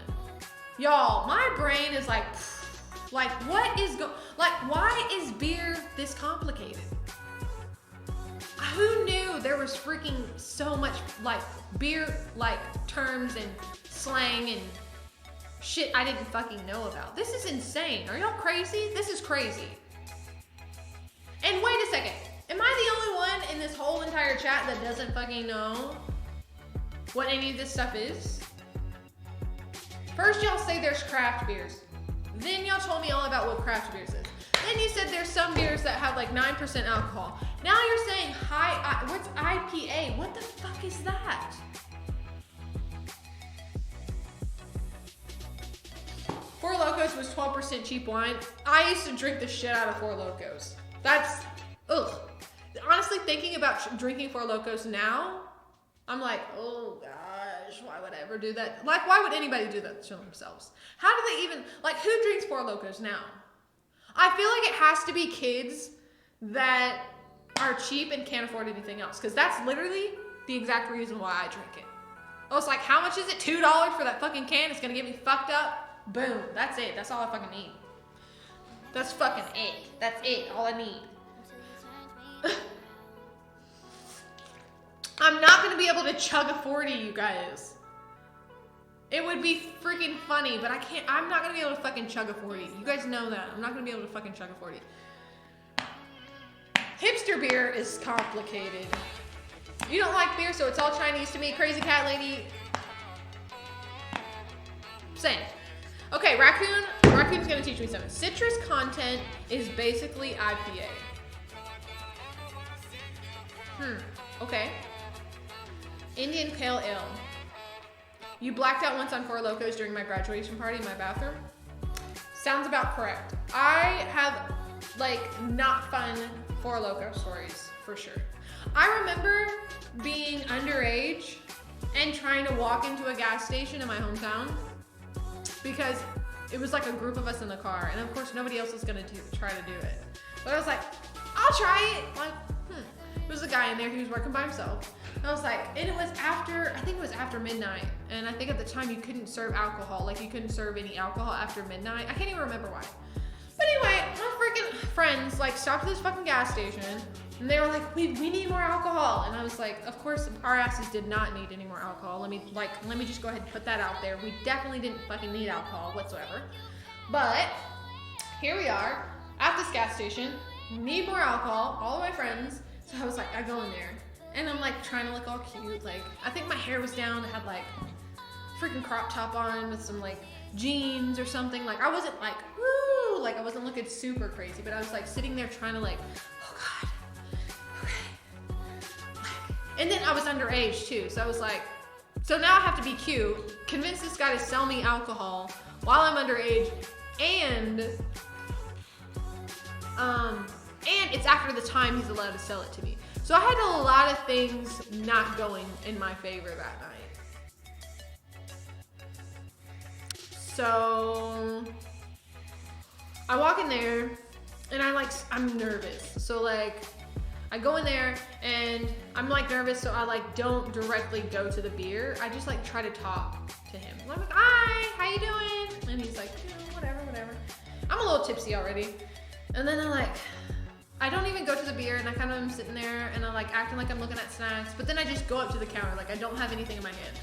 Speaker 1: Y'all, my brain is like what is why is beer this complicated? Who knew there was freaking so much like beer like terms and slang and shit I didn't fucking know about? This is insane. Are y'all crazy? This is crazy. And wait a second. Am I the only one in this whole entire chat that doesn't fucking know what any of this stuff is. First y'all say there's craft beers. Then y'all told me all about what craft beers is. Then you said there's some beers that have like 9% alcohol. Now you're saying what's IPA? What the fuck is that? Four Locos was 12% cheap wine. I used to drink the shit out of Four Locos. That's, ugh. Honestly, thinking about drinking Four Locos now, I'm like, oh gosh, why would I ever do that? Like, why would anybody do that to themselves? How do they even, like, who drinks Four Locos now? I feel like it has to be kids that are cheap and can't afford anything else, because that's literally the exact reason why I drink it. I was like, how much is it? $2 for that fucking can? It's gonna get me fucked up. Boom, that's it. That's all I fucking need. That's fucking it. That's it, all I need. I'm not gonna be able to chug a 40, you guys. It would be freaking funny, but I'm not gonna be able to fucking chug a 40. You guys know that. I'm not gonna be able to fucking chug a 40. Hipster beer is complicated. You don't like beer, so it's all Chinese to me. Crazy cat lady. Same. Okay, raccoon. Raccoon's gonna teach me something. Citrus content is basically IPA. Okay. Indian Pale Ale. You blacked out once on Four Locos during my graduation party in my bathroom. Sounds about correct. I have, like, not fun Four Loko stories, for sure. I remember being underage and trying to walk into a gas station in my hometown because it was like a group of us in the car, and of course nobody else was gonna try to do it. But I was like, I'll try it. Like, There was a guy in there, he was working by himself. And I was like, and it was after, I think it was after midnight. And I think at the time you couldn't serve alcohol. Like, you couldn't serve any alcohol after midnight. I can't even remember why. But anyway, my freaking friends like stopped at this fucking gas station and they were like, we need more alcohol. And I was like, of course our asses did not need any more alcohol. Let me just go ahead and put that out there. We definitely didn't fucking need alcohol whatsoever. But here we are at this gas station, need more alcohol, all of my friends. So I was like, I go in there and I'm like trying to look all cute. Like, I think my hair was down. I had like freaking crop top on with some like jeans or something. Like, I wasn't like, woo, like I wasn't looking super crazy, but I was like sitting there trying to like, oh God, okay. And then I was underage too. So I was like, so now I have to be cute, convince this guy to sell me alcohol while I'm underage, and it's after the time he's allowed to sell it to me. So I had a lot of things not going in my favor that night. So I walk in there and I'm nervous. So like I go in there and I'm like nervous, so I like don't directly go to the beer. I just like try to talk to him. I'm like, hi, how you doing? And he's like, whatever. I'm a little tipsy already. And then I don't even go to the beer, and I kind of am sitting there and I'm like acting like I'm looking at snacks, but then I just go up to the counter, like I don't have anything in my hand.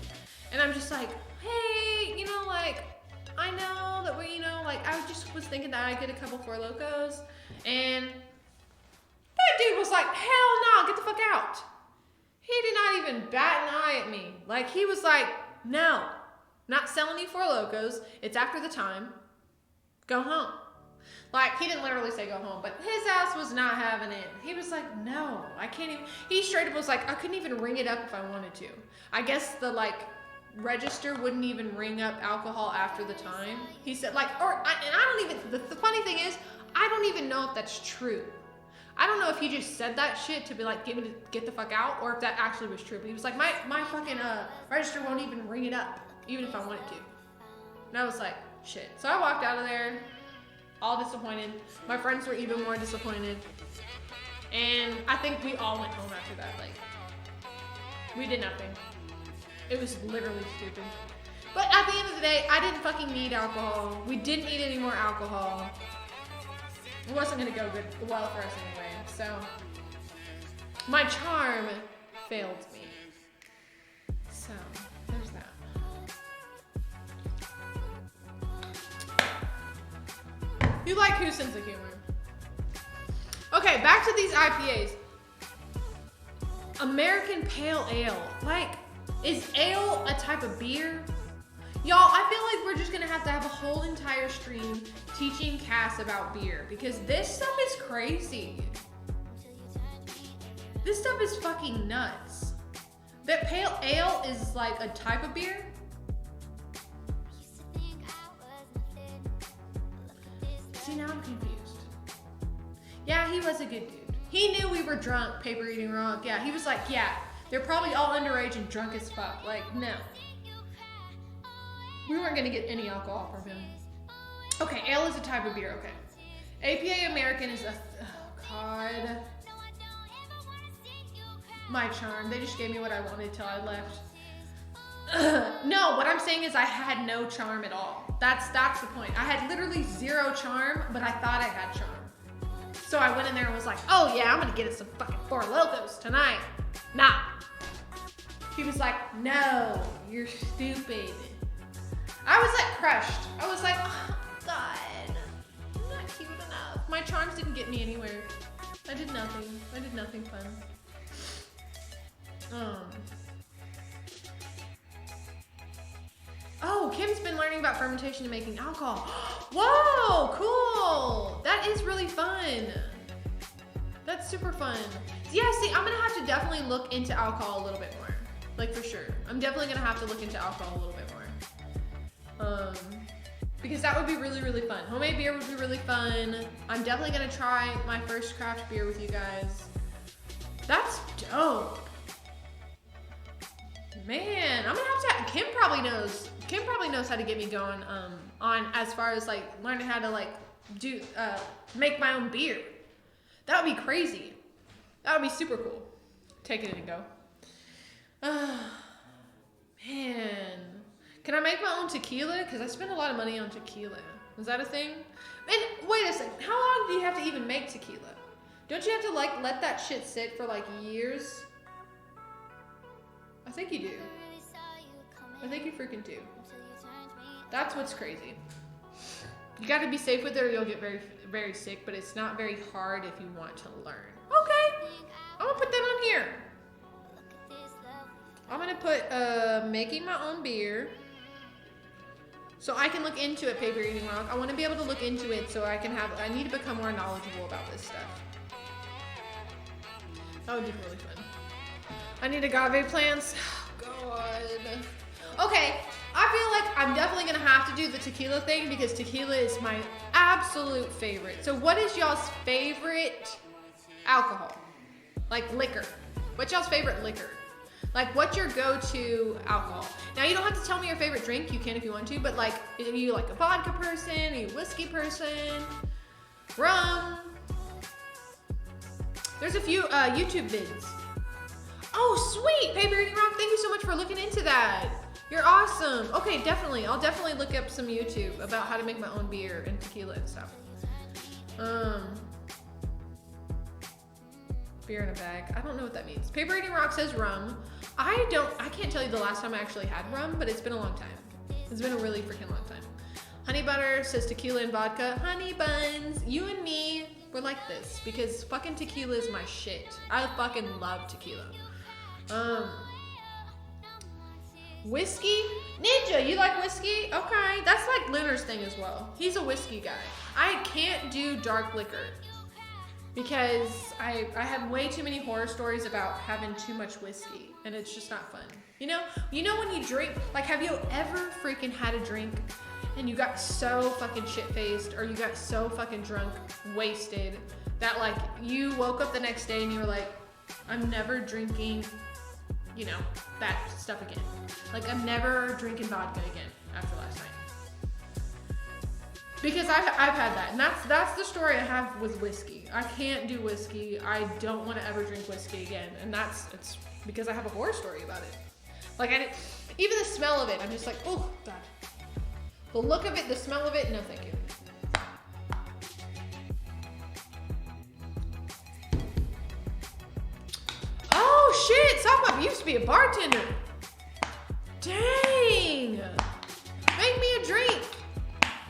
Speaker 1: And I'm just like, hey, like, I know that I just was thinking that I'd get a couple Four Locos, and that dude was like, hell no, get the fuck out. He did not even bat an eye at me. Like, he was like, no, not selling you Four Locos. It's after the time. Go home. Like, he didn't literally say go home, but his ass was not having it. He was like, no, I can't even. He straight up was like, I couldn't even ring it up if I wanted to. I guess the register wouldn't even ring up alcohol after the time. He said the funny thing is, I don't even know if that's true. I don't know if he just said that shit to be like, get the fuck out, or if that actually was true. But he was like, my fucking register won't even ring it up, even if I wanted to. And I was like, shit. So I walked out of there, all disappointed. My friends were even more disappointed. And I think we all went home after that. Like, we did nothing. It was literally stupid. But at the end of the day, I didn't fucking need alcohol. We didn't need any more alcohol. It wasn't gonna go well for us anyway. So my charm failed me. So there's that. You like whose sense of humor? Okay, back to these IPAs. American Pale Ale. Like, Is ale a type of beer? Y'all, I feel like we're just gonna have to have a whole entire stream teaching Cass about beer because this stuff is crazy. This stuff is fucking nuts. That pale ale is like a type of beer? See, now I'm confused. Yeah, he was a good dude. He knew we were drunk, paper eating rock. Yeah, he was like, yeah, they're probably all underage and drunk as fuck. Like, no. We weren't gonna get any alcohol from him. Okay, ale is a type of beer, okay. APA American is a, oh God. My charm, they just gave me what I wanted till I left. No, what I'm saying is I had no charm at all. That's the point. I had literally zero charm, but I thought I had charm. So I went in there and was like, oh yeah, I'm gonna get us some fucking Four Locos tonight. Nah. He was like, no, you're stupid. I was like crushed. I was like, oh God, I'm not cute enough. My charms didn't get me anywhere. I did nothing. I did nothing fun. Oh, Kim's been learning about fermentation and making alcohol. Whoa, cool. That is really fun. That's super fun. Yeah, see, I'm gonna have to definitely look into alcohol a little bit more. Like for sure. I'm definitely gonna have to look into alcohol a little bit more. Because that would be really, really fun. Homemade beer would be really fun. I'm definitely gonna try my first craft beer with you guys. That's dope. Man, I'm gonna have to, Kim probably knows how to get me going on as far as like learning how to like do make my own beer. That would be crazy. That would be super cool. Take it and go. Man. Can I make my own tequila? Because I spend a lot of money on tequila. Is that a thing? And wait a second, how long do you have to even make tequila? Don't you have to like let that shit sit for like years? I think you do. I think you freaking do. That's what's crazy. You gotta be safe with it or you'll get very, very sick, but it's not very hard if you want to learn. Okay, I'm gonna put that on here. I'm gonna put making my own beer. So I can look into it, Paper Eating Rock. I wanna be able to look into it so I need to become more knowledgeable about this stuff. That would be really fun. I need agave plants. God. Okay, I feel like I'm definitely gonna have to do the tequila thing because tequila is my absolute favorite. So what is y'all's favorite alcohol? Like liquor. What's y'all's favorite liquor? Like what's your go-to alcohol? Now you don't have to tell me your favorite drink, you can if you want to, but like, are you like a vodka person? Are you a whiskey person? Rum? There's a few YouTube vids. Oh, sweet! Paper Eating Rock, thank you so much for looking into that. You're awesome. Okay, definitely. I'll definitely look up some YouTube about how to make my own beer and tequila and stuff. Beer in a bag. I don't know what that means. Paper Eating Rock says rum. I can't tell you the last time I actually had rum, but it's been a long time. It's been a really freaking long time. Honey Butter says tequila and vodka. Honey Buns, you and me, we're like this because fucking tequila is my shit. I fucking love tequila. Whiskey? Ninja, you like whiskey? Okay, that's like Leonard's thing as well. He's a whiskey guy. I can't do dark liquor because I have way too many horror stories about having too much whiskey and it's just not fun. You know when you drink, like have you ever freaking had a drink and you got so fucking shit-faced or you got so fucking drunk, wasted, that like you woke up the next day and you were like, I'm never drinking, you know, that stuff again. Like I'm never drinking vodka again after last night. Because I've had that, and that's the story I have with whiskey. I can't do whiskey. I don't want to ever drink whiskey again, and it's because I have a horror story about it. Like even the smell of it, I'm just like, oh God. The look of it, the smell of it, no thank you. Oh shit, Softpop used to be a bartender. Dang. Make me a drink.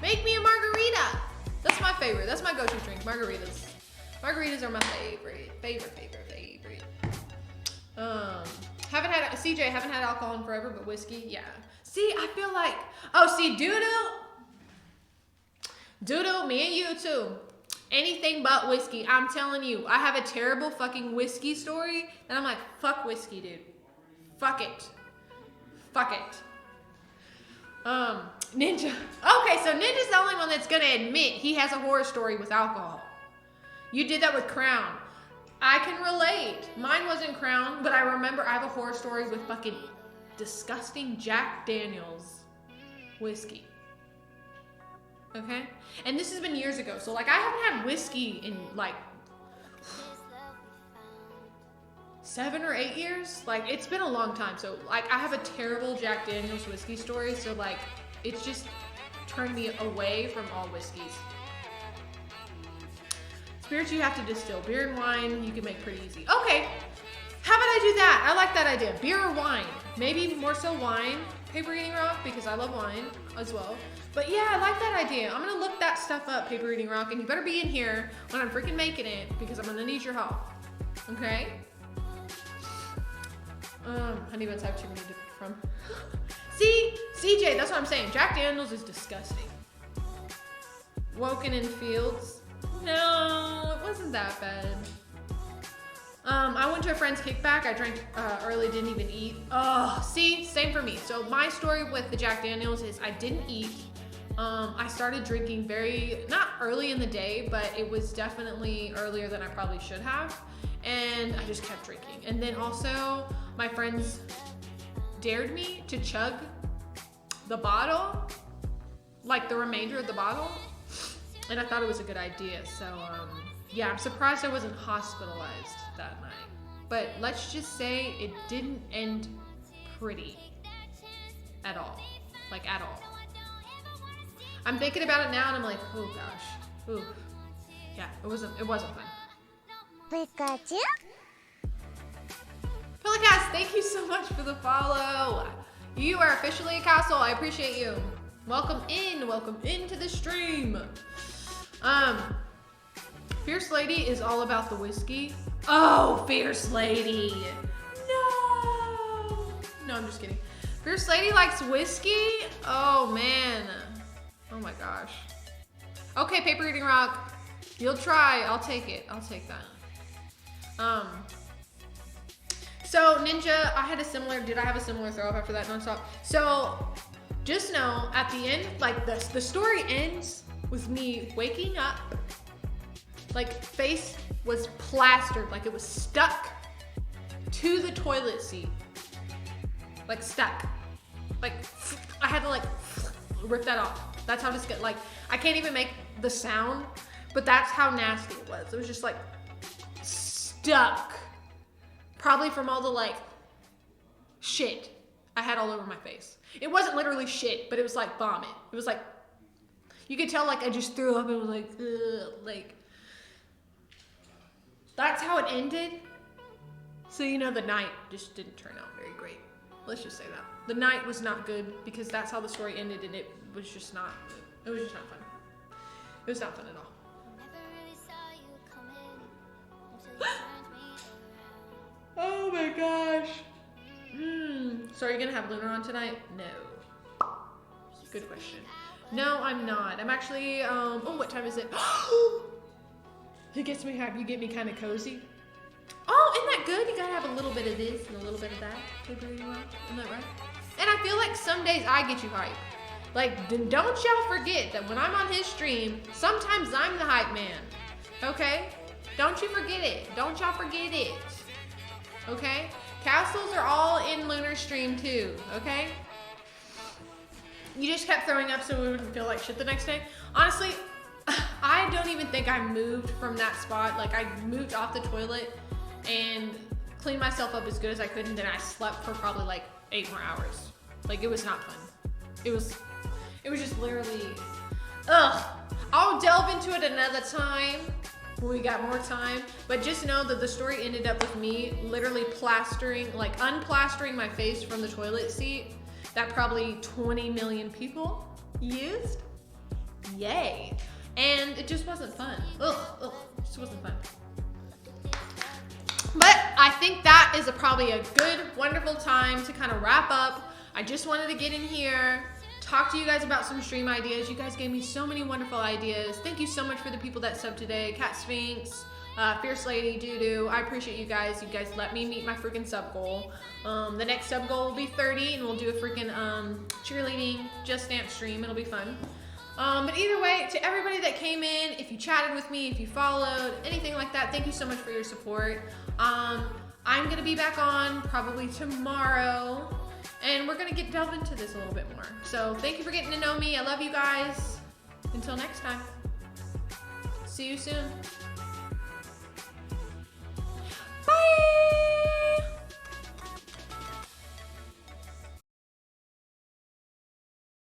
Speaker 1: Make me a margarita. That's my favorite. That's my go-to drink, margaritas. Margaritas are my favorite. CJ, haven't had alcohol in forever, but whiskey, yeah. See, I feel like, oh, see, Doodle, me and you too. Anything but whiskey. I'm telling you, I have a terrible fucking whiskey story, and I'm like, fuck whiskey, dude. Fuck it. Ninja. Okay, so Ninja's the only one that's gonna admit he has a horror story with alcohol. You did that with Crown. I can relate. Mine wasn't Crown, but I remember I have a horror story with fucking disgusting Jack Daniels whiskey. Okay? And this has been years ago. So, like, I haven't had whiskey in, like, 7 or 8 years. Like, it's been a long time. So, like, I have a terrible Jack Daniels whiskey story. So, like, it's just turned me away from all whiskeys. Spirits you have to distill. Beer and wine you can make pretty easy. Okay, how about I do that? I like that idea. Beer or wine? Maybe more so wine. Paper Eating Rock, because I love wine as well. But yeah, I like that idea. I'm gonna look that stuff up, Paper Eating Rock, and you better be in here when I'm freaking making it, because I'm gonna need your help. Okay? Honey buns have too many to pick from. See, CJ, that's what I'm saying. Jack Daniels is disgusting. Woken in Fields. No, it wasn't that bad. I went to a friend's kickback. I drank early, didn't even eat. Oh, see, same for me. So my story with the Jack Daniels is I didn't eat. I started drinking not early in the day, but it was definitely earlier than I probably should have. And I just kept drinking. And then also my friends dared me to chug the bottle, like the remainder of the bottle. And I thought it was a good idea. So, yeah, I'm surprised I wasn't hospitalized that night. But let's just say it didn't end pretty at all. Like, at all. I'm thinking about it now and I'm like, oh gosh. Ooh. Yeah, it wasn't fun.
Speaker 2: Pikachu?
Speaker 1: Pelicast, thank you so much for the follow. You are officially a castle. I appreciate you. Welcome into the stream. Fierce Lady is all about the whiskey. Oh, Fierce Lady. No, I'm just kidding. Fierce Lady likes whiskey? Oh, man. Oh, my gosh. Okay, Paper Eating Rock. You'll try. I'll take it. I'll take that. So, Ninja, I have a similar throw up after that nonstop? So, just know, at the end, like, the story ends with me waking up, like, face was plastered, like it was stuck to the toilet seat. Like, stuck. Like, I had to, like, rip that off. That's how disgusting, like, I can't even make the sound, but that's how nasty it was. It was just, like, stuck. Probably from all the, like, shit I had all over my face. It wasn't literally shit, but it was, like, vomit. It was, like, you could tell, like, I just threw up and was like, ugh, like, that's how it ended. So, you know, the night just didn't turn out very great. Let's just say that. The night was not good because that's how the story ended and it was just not fun. It was not fun at all. Oh my gosh. So are you gonna have Lunar on tonight? No. Good question. No, I'm not. I'm actually, oh, what time is it? It gets me hype. You get me kind of cozy. Oh, isn't that good? You gotta have a little bit of this and a little bit of that. Isn't that right? And I feel like some days I get you hype. Like, don't y'all forget that when I'm on his stream, sometimes I'm the hype man. Okay? Don't you forget it. Don't y'all forget it. Okay? Castles are all in Lunar's stream too. Okay? You just kept throwing up so we wouldn't feel like shit the next day. Honestly, I don't even think I moved from that spot. Like, I moved off the toilet and cleaned myself up as good as I could, and then I slept for probably like 8 more hours. Like, it was not fun. It was just literally, ugh. I'll delve into it another time when we got more time, but just know that the story ended up with me literally unplastering my face from the toilet seat that probably 20 million people used. Yay. And it just wasn't fun. Ugh, it just wasn't fun. But I think that is probably a good, wonderful time to kind of wrap up. I just wanted to get in here, talk to you guys about some stream ideas. You guys gave me so many wonderful ideas. Thank you so much for the people that subbed today. Cat Sphinx, Fierce Lady, Doodoo. I appreciate you guys. You guys let me meet my freaking sub goal. The next sub goal will be 30, and we'll do a freaking cheerleading Just Dance stream. It'll be fun. But either way, to everybody that came in, if you chatted with me, if you followed, anything like that, thank you so much for your support. I'm going to be back on probably tomorrow, and we're going to delve into this a little bit more. So thank you for getting to know me. I love you guys. Until next time. See you soon.